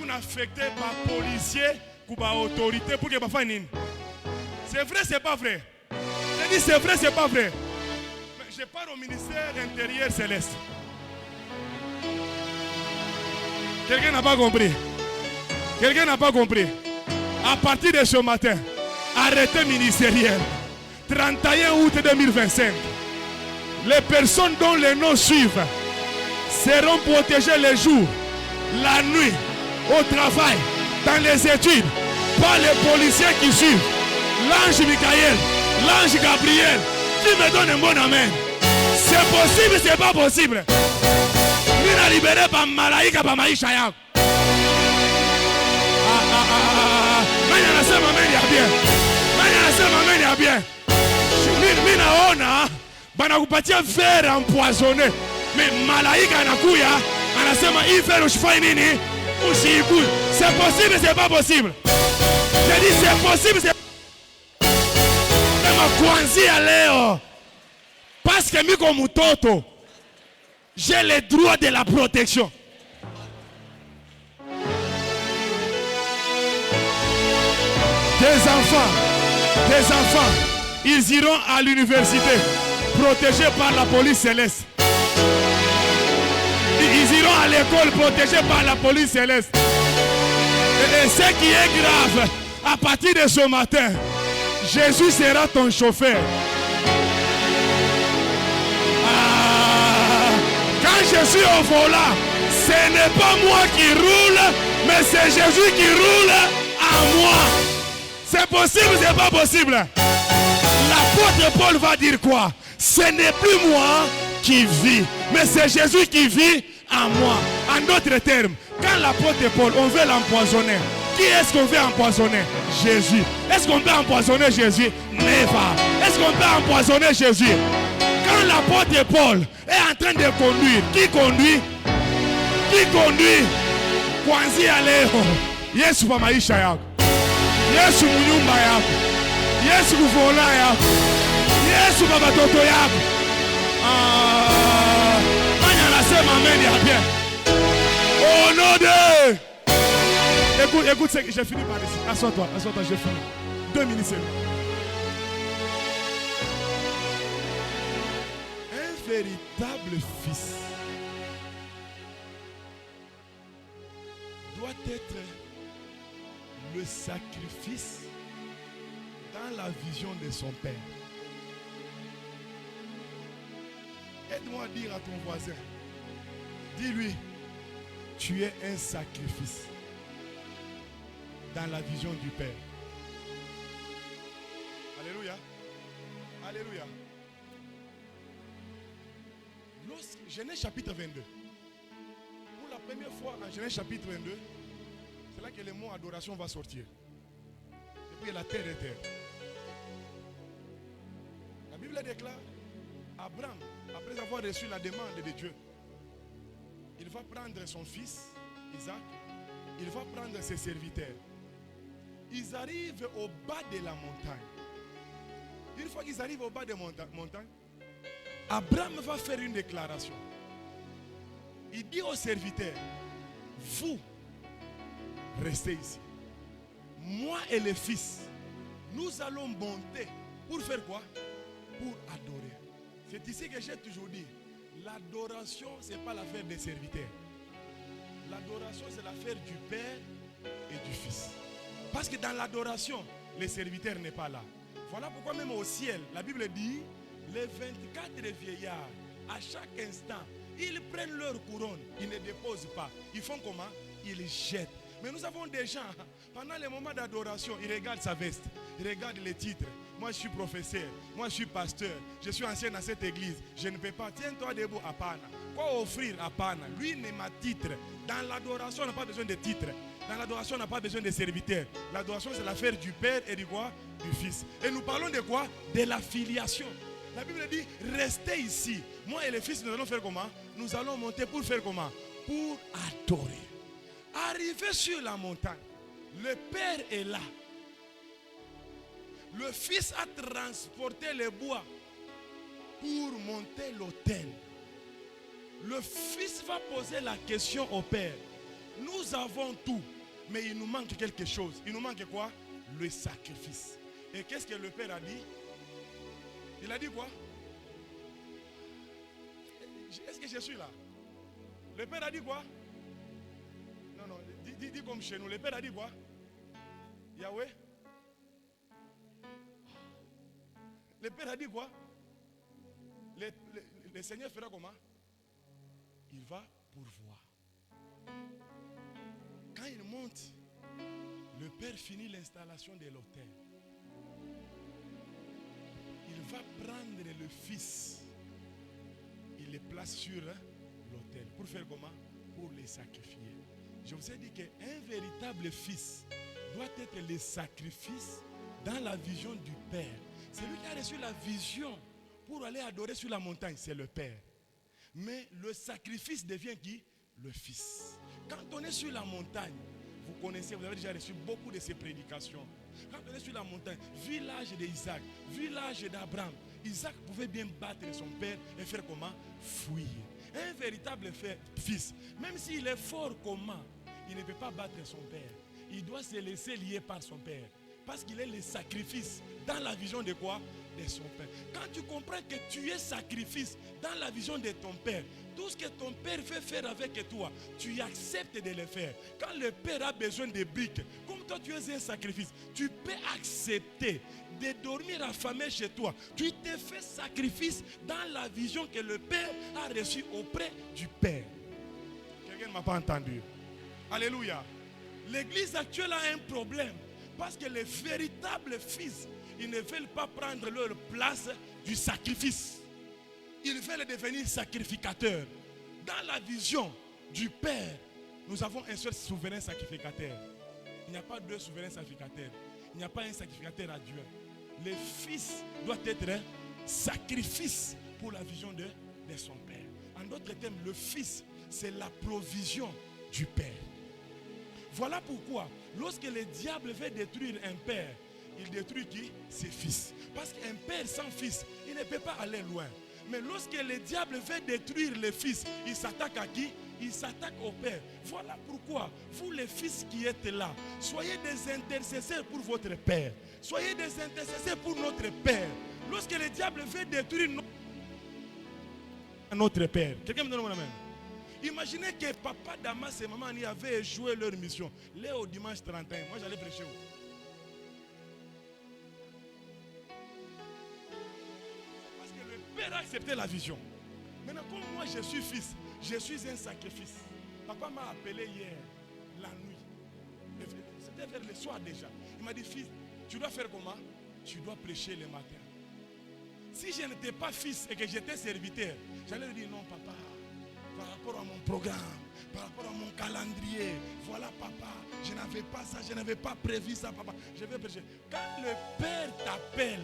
est affecté par policiers ou par autorité pour que pas faire. C'est vrai, c'est pas vrai. J'ai dit c'est vrai, c'est pas vrai. Mais je pars au ministère intérieur céleste. Quelqu'un n'a pas compris? Quelqu'un n'a pas compris? À partir de ce matin, arrêté ministériel. 31 août 2025. Les personnes dont les noms suivent seront protégées le jour, la nuit, au travail, dans les études, par les policiers qui suivent. L'ange Michael, l'ange Gabriel, qui me donne un bon amen. C'est possible, c'est pas possible. Il a libéré par Malaïka, par Maïcha. Banakupatia verre empoisonné. Mais Malaïka anakuya, anasema hii verre usifanye nini? Usiikunywe. C'est possible, c'est pas possible. J'ai dit c'est possible, c'est kuanzia leo. Parce que miko mutoto, j'ai le droit de la protection. Des enfants, ils iront à l'université, protégés par la police céleste. Ils iront à l'école, protégés par la police céleste. Et ce qui est grave, à partir de ce matin, Jésus sera ton chauffeur. Quand je suis au volant, ce n'est pas moi qui roule, mais c'est Jésus qui roule en moi. C'est possible, c'est pas possible. L'apôtre Paul va dire quoi? Ce n'est plus moi qui vis, mais c'est Jésus qui vit en moi. En d'autres termes, quand l'apôtre Paul, on veut l'empoisonner, qui est-ce qu'on veut empoisonner? Jésus. Est-ce qu'on peut empoisonner Jésus? Never. Est-ce qu'on peut empoisonner Jésus? Quand l'apôtre Paul est en train de conduire, qui conduit? Qui conduit? Kwanzia leo, Yesu pa maisha yako. Yesu munyumba yako. Yesu kuvola yako. Yesu kwa batoto yako. Nani anasema amen ya bien? Au nom de... Écoute, j'ai fini par ici. Assois-toi, j'ai fini. 2 minutes seulement. Un véritable fils doit être le sacrifice dans la vision de son père. Aide-moi à dire à ton voisin, dis-lui, tu es un sacrifice dans la vision du Père. Alléluia. Alléluia. Genèse chapitre 22. Pour la première fois en Genèse chapitre 22, c'est là que le mot adoration va sortir. Depuis la terre est terre. La Bible déclare, Abraham, après avoir reçu la demande de Dieu, il va prendre son fils, Isaac, il va prendre ses serviteurs. Ils arrivent au bas de la montagne. Une fois qu'ils arrivent au bas de la montagne, Abraham va faire une déclaration. Il dit aux serviteurs, vous restez ici. Moi et les fils, Nous allons monter pour faire quoi? Pour adorer. C'est ici que j'ai toujours dit, l'adoration, ce n'est pas l'affaire des serviteurs. L'adoration, c'est l'affaire du Père et du Fils. Parce que dans l'adoration, les serviteurs n'est pas là. Voilà pourquoi même au ciel, la Bible dit, les 24 vieillards, à chaque instant, ils prennent leur couronne, ils ne déposent pas. Ils font comment? Ils jettent. Mais nous avons des gens, pendant les moments d'adoration, ils regardent sa veste, ils regardent les titres. Moi je suis professeur, moi je suis pasteur, je suis ancien dans cette église. Je ne peux pas, tiens-toi debout à Pana. Quoi offrir à Pana? Lui n'est ma titre. Dans l'adoration, on n'a pas besoin de titres. Dans l'adoration, on n'a pas besoin de serviteurs. L'adoration, c'est l'affaire du Père et du quoi? Du Fils. Et nous parlons de quoi? De la filiation. La Bible dit, restez ici. Moi et les fils, nous allons faire comment? Nous allons monter pour faire comment? Pour adorer. Arrivé sur la montagne, le Père est là. Le Fils a transporté les bois pour monter l'autel. Le Fils va poser la question au Père. Nous avons tout, mais il nous manque quelque chose. Il nous manque quoi? Le sacrifice. Et qu'est-ce que le Père a dit? Il a dit quoi? Est-ce que je suis là? Le Père a dit quoi? Non, dis comme chez nous. Le Père a dit quoi? Yahweh? Le Père a dit quoi? Le Seigneur fera comment? Il va pourvoir. Quand il monte, le Père finit l'installation de l'autel. Il va prendre le Fils. Il le place sur l'autel. Pour faire comment? Pour les sacrifier. Je vous ai dit qu'un véritable Fils doit être le sacrifice dans la vision du Père. Celui qui a reçu la vision pour aller adorer sur la montagne, c'est le Père. Mais le sacrifice devient qui? Le Fils. Quand on est sur la montagne, vous connaissez, vous avez déjà reçu beaucoup de ces prédications. Quand on est sur la montagne, village d'Isaac, village d'Abraham, Isaac pouvait bien battre son père et faire comment? Fuir. Un véritable fils, même s'il est fort comment, il ne peut pas battre son père. Il doit se laisser lier par son père. Parce qu'il est le sacrifice dans la vision de quoi? De son père. Quand tu comprends que tu es sacrifice dans la vision de ton père, tout ce que ton père veut faire avec toi, tu acceptes de le faire. Quand le père a besoin de briques, comme toi tu es un sacrifice, tu peux accepter de dormir affamé chez toi. Tu te fais sacrifice dans la vision que le père a reçue auprès du père. Quelqu'un ne m'a pas entendu. Alléluia. L'église actuelle a un problème. Parce que les véritables fils, ils ne veulent pas prendre leur place du sacrifice. Ils veulent devenir sacrificateurs. Dans la vision du Père, nous avons un seul souverain sacrificateur. Il n'y a pas deux souverains sacrificateurs. Il n'y a pas un sacrificateur à Dieu. Le Fils doit être un sacrifice pour la vision de son Père. En d'autres termes, le Fils, c'est la provision du Père. Voilà pourquoi, lorsque le diable veut détruire un père, il détruit qui? Ses fils. Parce qu'un père sans fils, il ne peut pas aller loin. Mais lorsque le diable veut détruire les fils, il s'attaque à qui? Il s'attaque au père. Voilà pourquoi, vous les fils qui êtes là, soyez des intercesseurs pour votre père. Soyez des intercesseurs pour notre père. Lorsque le diable veut détruire notre père. Quelqu'un me donne mon amen? Imaginez que papa Damas et maman Annie avaient échoué leur mission. Là au dimanche 31, moi j'allais prêcher où? Parce que le père a accepté la vision. Maintenant, comme moi je suis fils, je suis un sacrifice. Papa m'a appelé hier, la nuit. C'était vers le soir déjà. Il m'a dit, fils, tu dois faire comment? Tu dois prêcher le matin. Si je n'étais pas fils et que j'étais serviteur, j'allais lui dire, non papa. Par rapport à mon programme, par rapport à mon calendrier, voilà papa, je n'avais pas ça, je n'avais pas prévu ça papa, je vais prêcher. Quand le Père t'appelle,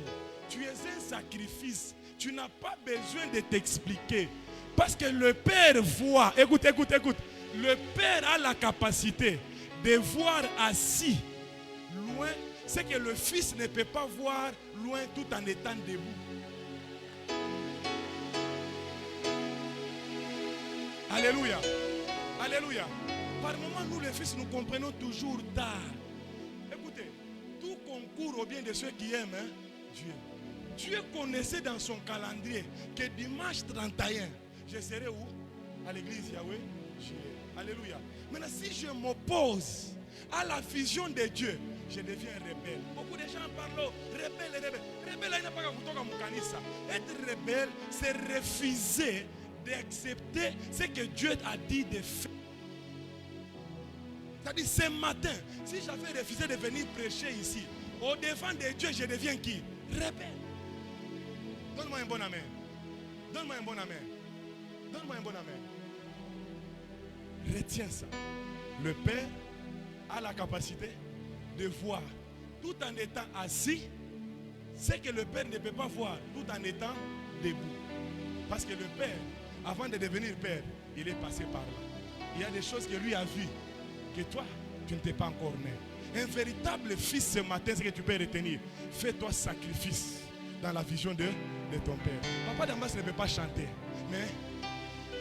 tu es un sacrifice, tu n'as pas besoin de t'expliquer. Parce que le Père voit, écoute, le Père a la capacité de voir assis loin ce que le Fils ne peut pas voir loin tout en étant debout. Alléluia. Alléluia. Par moments, nous les fils, nous comprenons toujours tard. Écoutez, tout concours secours au bien de ceux qui aiment Dieu. Dieu connaissait dans son calendrier que dimanche 31, je serai où? À l'église Yahweh. Alléluia. Maintenant, si je m'oppose à la vision de Dieu, je deviens rebelle. Beaucoup de gens parlent rebelle. Rebelle, il n'a pas qu'à mon canissa. Être rebelle, c'est refuser d'accepter ce que Dieu a dit de faire. C'est-à-dire, ce matin, si j'avais refusé de venir prêcher ici, au devant de Dieu, je deviens qui? Rebelle. Donne-moi un bon amen. Donne-moi un bon amen. Donne-moi un bon amen. Retiens ça. Le Père a la capacité de voir tout en étant assis ce que le Père ne peut pas voir tout en étant debout. Parce que le Père, avant de devenir Père, il est passé par là. Il y a des choses que lui a vues que toi, tu ne t'es pas encore né. Un véritable fils ce matin, c'est que tu peux retenir. Fais-toi sacrifice dans la vision de ton Père. Papa Damas ne peut pas chanter, mais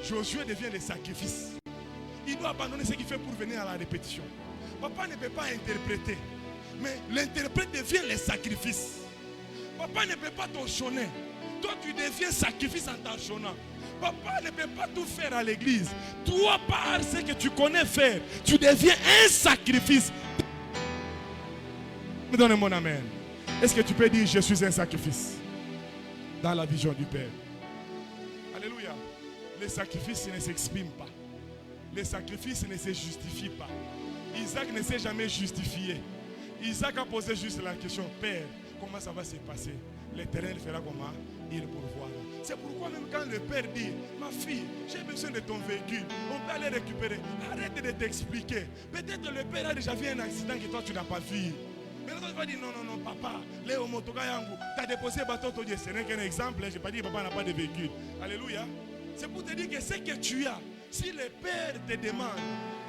Josué devient le sacrifice. Il doit abandonner ce qu'il fait pour venir à la répétition. Papa ne peut pas interpréter, mais l'interprète devient le sacrifice. Papa ne peut pas t'enchaîner. Toi, tu deviens sacrifice en t'enchaînant. Papa ne peut pas tout faire à l'église. Toi, par ce que tu connais faire, tu deviens un sacrifice. Me donne mon amen. Est-ce que tu peux dire, je suis un sacrifice dans la vision du Père? Alléluia. Les sacrifices ne s'expriment pas. Les sacrifices ne se justifient pas. Isaac ne s'est jamais justifié. Isaac a posé juste la question, Père, comment ça va se passer? L'Éternel fera comment? Il pourvoira. C'est pourquoi même quand le Père dit, ma fille, j'ai besoin de ton véhicule, on peut aller récupérer. Arrête de t'expliquer. Peut-être le Père a déjà vu un accident que toi tu n'as pas vu. Mais là, tu vas dire, non, papa, Léo Motoga Yangu, tu as déposé bateau, ce n'est qu'un exemple. Je n'ai pas dit, papa n'a pas de véhicule. Alléluia. C'est pour te dire que ce que tu as, si le Père te demande,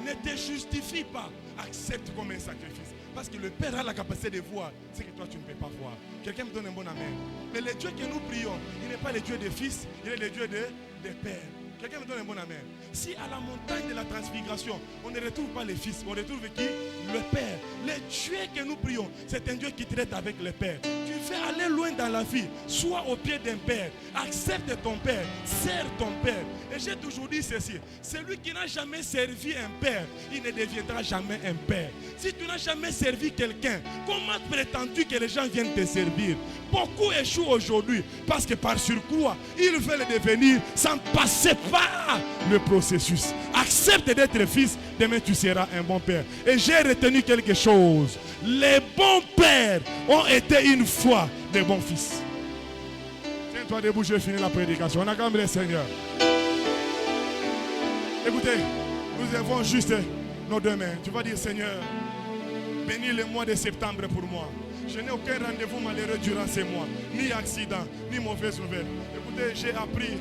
ne te justifie pas, accepte comme un sacrifice. Parce que le Père a la capacité de voir ce que toi tu ne peux pas voir. Quelqu'un me donne un bon amen. Mais le Dieu que nous prions, il n'est pas le Dieu des fils, il est le Dieu des pères. Quelqu'un me donne un bon amen. Si à la montagne de la transfiguration, on ne retrouve pas les fils, on retrouve qui? Le Père. Le Dieu que nous prions, c'est un Dieu qui traite avec le Père. Tu veux aller loin dans la vie, sois au pied d'un Père. Accepte ton Père, sers ton Père. Et j'ai toujours dit ceci, celui qui n'a jamais servi un Père, il ne deviendra jamais un Père. Si tu n'as jamais servi quelqu'un, comment prétends-tu que les gens viennent te servir? Beaucoup échouent aujourd'hui parce que par surcroît, ils veulent devenir sans passer par le processus. Accepte d'être fils, demain tu seras un bon père. Et j'ai retenu quelque chose. Les bons pères ont été une fois des bons fils. Tiens-toi debout, je vais finir la prédication. On acclame le Seigneur. Écoutez, nous avons juste nos deux mains. Tu vas dire, Seigneur, bénis le mois de septembre pour moi. Je n'ai aucun rendez-vous malheureux durant ces mois. Ni accident, ni mauvaise nouvelle. Écoutez, j'ai appris.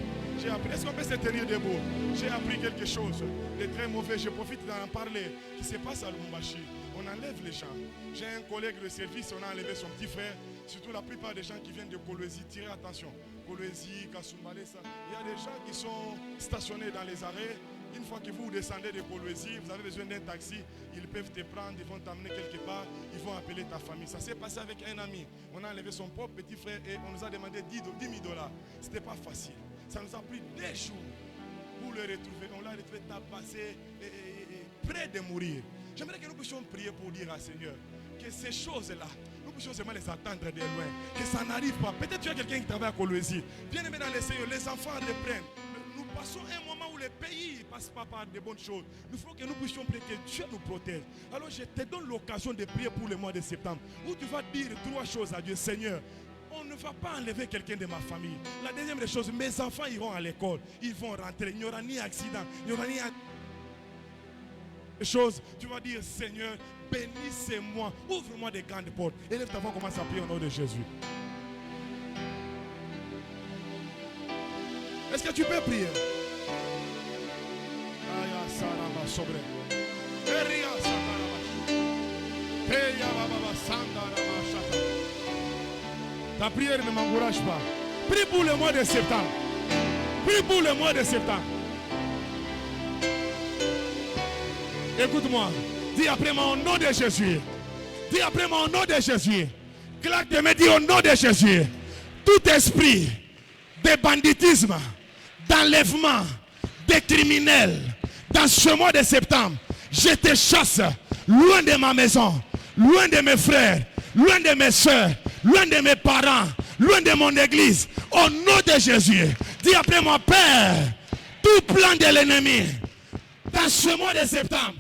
Est-ce qu'on peut se tenir debout? J'ai appris quelque chose de très mauvais. Je profite d'en parler. Qui se passe à Lubumbashi. On enlève les gens. J'ai un collègue de service, on a enlevé son petit frère. Surtout la plupart des gens qui viennent de Kolwezi. Tirez attention. Kolwezi, Kasumbalé, ça. Il y a des gens qui sont stationnés dans les arrêts. Une fois que vous descendez de Kolwezi, vous avez besoin d'un taxi, ils peuvent te prendre, ils vont t'amener quelque part, ils vont appeler ta famille. Ça s'est passé avec un ami. On a enlevé son propre petit frère et on nous a demandé 10 000 $. Ce n'était pas facile. Ça nous a pris 2 jours pour le retrouver. On l'a retrouvé tabassé et près de mourir. J'aimerais que nous puissions prier pour dire à Seigneur que ces choses-là, nous puissions seulement les attendre de loin, que ça n'arrive pas. Peut-être tu as quelqu'un qui travaille à Kolwezi. Bien aimé dans les Seigneurs, les enfants reprennent. Nous passons un moment où le pays ne passe pas par de bonnes choses. Il faut que nous puissions prier que Dieu nous protège. Alors je te donne l'occasion de prier pour le mois de septembre, où tu vas dire 3 choses à Dieu. Seigneur, on ne va pas enlever quelqu'un de ma famille. La deuxième des choses, mes enfants iront à l'école. Ils vont rentrer. Il n'y aura ni accident. Il n'y aura ni chose. Tu vas dire, Seigneur, bénissez-moi. Ouvre-moi des grandes portes. Élève ta voix, commence à prier au nom de Jésus. Est-ce que tu peux prier? Ta prière ne m'encourage pas. Prie pour le mois de septembre. Prie pour le mois de septembre. Écoute-moi. Dis après moi au nom de Jésus. Dis après moi au nom de Jésus. Claque de me dire au nom de Jésus, tout esprit de banditisme, d'enlèvement, des criminels, dans ce mois de septembre, je te chasse loin de ma maison, loin de mes frères, loin de mes soeurs, loin de mes parents, loin de mon église. Au nom de Jésus, dis après moi, Père, tout plan de l'ennemi dans ce mois de septembre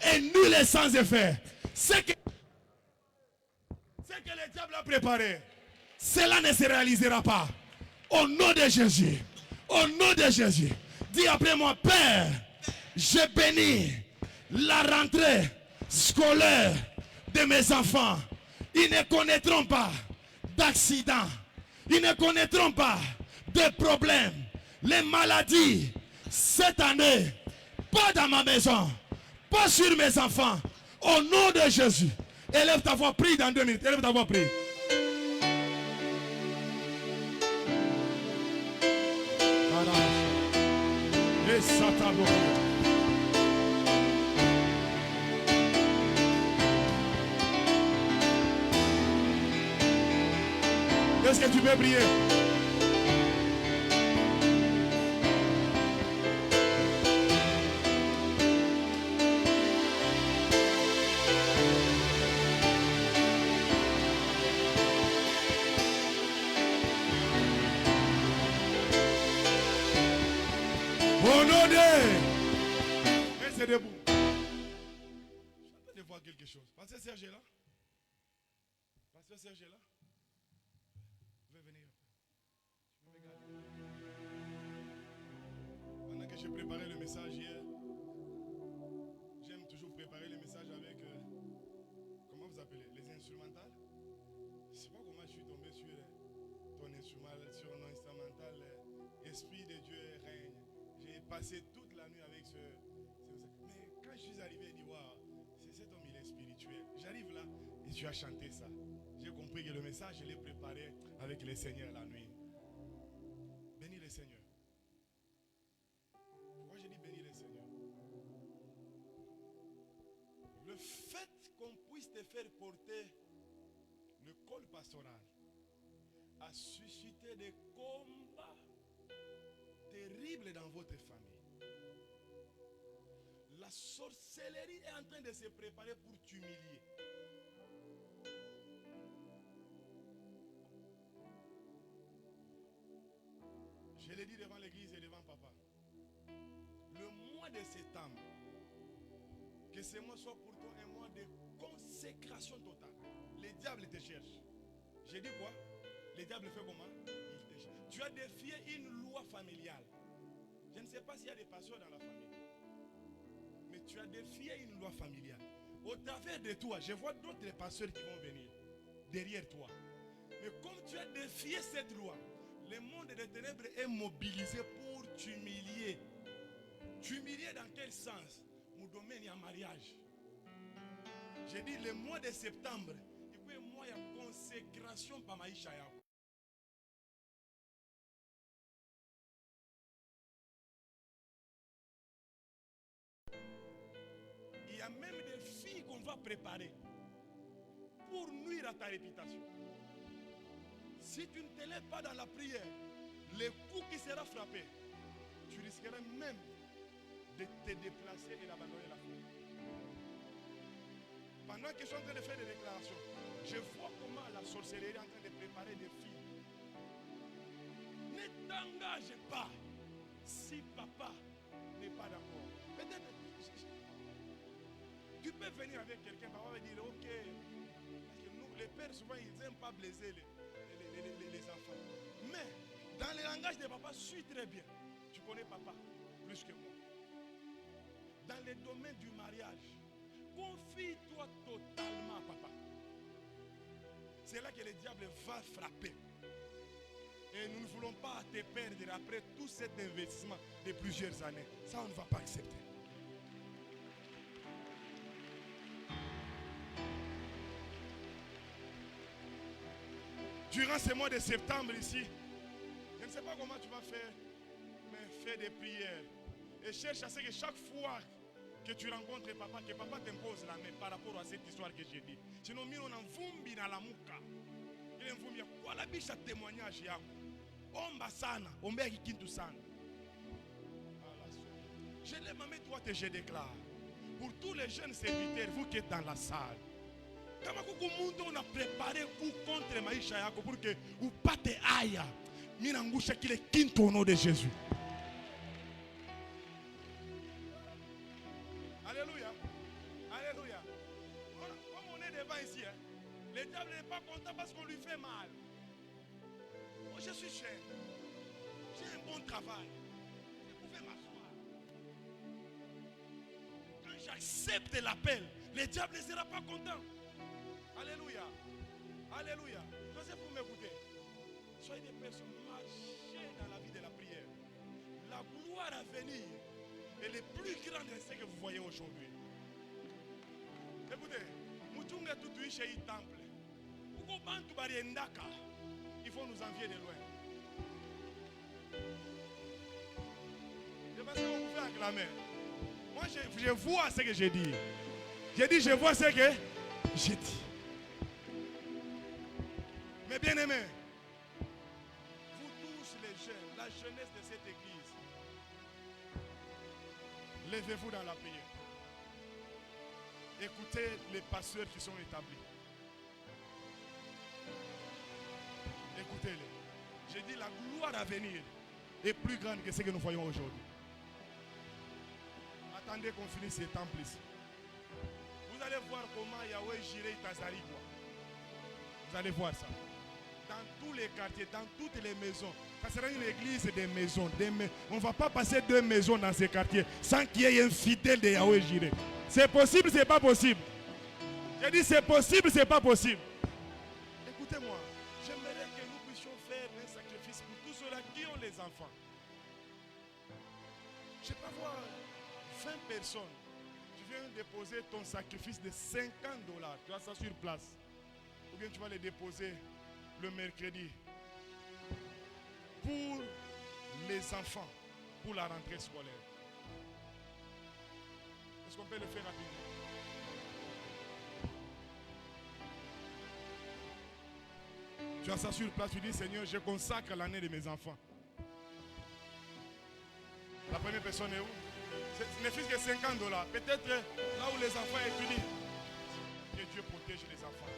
est nul et sans effet. Ce que le diable a préparé, cela ne se réalisera pas. Au nom de Jésus, au nom de Jésus, dis après moi, Père, je bénis la rentrée scolaire de mes enfants. Ils ne connaîtront pas d'accidents. Ils ne connaîtront pas de problèmes. Les maladies, cette année, pas dans ma maison, pas sur mes enfants. Au nom de Jésus. Élève ta voix, prie dans 2 minutes. Élève ta voix, prie. Est-ce que tu peux prier? Au nom de... Restez debout. Je suis en train de voir quelque chose. Pasteur Serge est là? Pasteur Serge est là? Vous pouvez venir. Pendant que j'ai préparé le message hier, j'aime toujours préparer les messages avec, comment vous appelez, les instrumentales. Je ne sais pas comment je suis tombé sur ton instrumental, Esprit de Dieu règne. J'ai passé toute la nuit avec ce. Mais quand je suis arrivé, il dit, waouh, cet homme il est spirituel. J'arrive là et tu as chanté ça. J'ai compris que le message, je l'ai préparé avec les seigneurs la nuit. Bénis les seigneurs. Pourquoi je dis bénis les seigneurs? Le fait qu'on puisse te faire porter le col pastoral a suscité des combats terribles dans votre famille. La sorcellerie est en train de se préparer pour t'humilier. Je l'ai dit devant l'église et devant papa. Le mois de septembre, que ce mois soit pour toi un mois de consécration totale. Les diables te cherchent. J'ai dit quoi? Les diables fait comment? Ils te cherchent. Tu as défié une loi familiale. Je ne sais pas s'il y a des pasteurs dans la famille. Mais tu as défié une loi familiale. Au travers de toi, je vois d'autres pasteurs qui vont venir derrière toi. Mais comme tu as défié cette loi, le monde des ténèbres est mobilisé pour t'humilier. T'humilier dans quel sens? Mon domaine est en mariage. J'ai dit le mois de septembre, il y a un mois de consécration par Maïcha. Il y a même des filles qu'on va préparer pour nuire à ta réputation. Si tu ne te lèves pas dans la prière, le coup qui sera frappé, tu risquerais même de te déplacer et d'abandonner la foi. Pendant que je suis en train de faire des déclarations, je vois comment la sorcellerie est en train de préparer des filles. Ne t'engage pas si papa n'est pas d'accord. Peut-être tu peux venir avec quelqu'un, papa va dire ok. Parce que nous, les pères, souvent, ils n'aiment pas blesser les enfants. Mais dans le langage de papa, suis très bien. Tu connais papa plus que moi. Dans le domaine du mariage, confie-toi totalement à papa. C'est là que le diable va frapper. Et nous ne voulons pas te perdre après tout cet investissement de plusieurs années. Ça, on ne va pas accepter. Durant ce mois de septembre ici, je ne sais pas comment tu vas faire, mais fais des prières. Et cherche à ce que chaque fois que tu rencontres papa, que papa t'impose la main par rapport à cette histoire que j'ai dit. Sinon, on en vumbi dans la mouka. Nilimvumia kwa bisha témoignage yako. Omba sana, ombea kikintu sana. Je lève ma main droite et je déclare pour tous les jeunes serviteurs, vous qui êtes dans la salle, kama kuku mundu on a préparé vous contre maisha yako pour que upate aya, mina ngusha kile kintu au nom de Jésus. Alléluia. Alléluia. Comme on est devant ici, hein, le diable n'est pas content parce qu'on lui fait mal. Oh, je suis cher. J'ai un bon travail. Je pouvais m'asseoir. Quand j'accepte l'appel, le diable ne sera pas content. Alléluia. Alléluia. Joseph, vous m'écoutez. Soyez des personnes marchées dans la vie de la prière. La gloire à venir est le plus grand de ce que vous voyez aujourd'hui. Écoutez, Moutunga tout chez le temple. Pourquoi Bantu Bariendaka? Il faut nous envier de loin. Je pense qu'on vous fait acclamer. Moi, je vois ce que j'ai dit. J'ai dit, je vois ce que j'ai dit. Mais bien aimés, vous tous les jeunes, la jeunesse de cette église, levez-vous dans la prière. Écoutez les pasteurs qui sont établis. Écoutez-les. J'ai dit la gloire à venir est plus grande que ce que nous voyons aujourd'hui. Attendez qu'on finisse ces temples ici. Vous allez voir comment Yahweh Jireh Tazarigwa. Vous allez voir ça. Dans tous les quartiers, dans toutes les maisons. Ça sera une église des maisons. On ne va pas passer 2 maisons dans ces quartiers sans qu'il y ait un fidèle de Yahweh Jireh. C'est possible, c'est pas possible. J'ai dit c'est possible, c'est pas possible. Écoutez-moi, j'aimerais que nous puissions faire un sacrifice pour tous ceux-là qui ont les enfants. Je peux voir 20 personnes. Tu viens déposer ton sacrifice de $50. Tu as ça sur place. Ou bien tu vas les déposer le mercredi. Pour les enfants, pour la rentrée scolaire. Est-ce qu'on peut le faire rapidement? Tu as ça sur place, tu dis Seigneur, je consacre l'année de mes enfants. La première personne est où? Ce n'est plus que $50. Peut-être là où les enfants étudient. Que Dieu protège les enfants.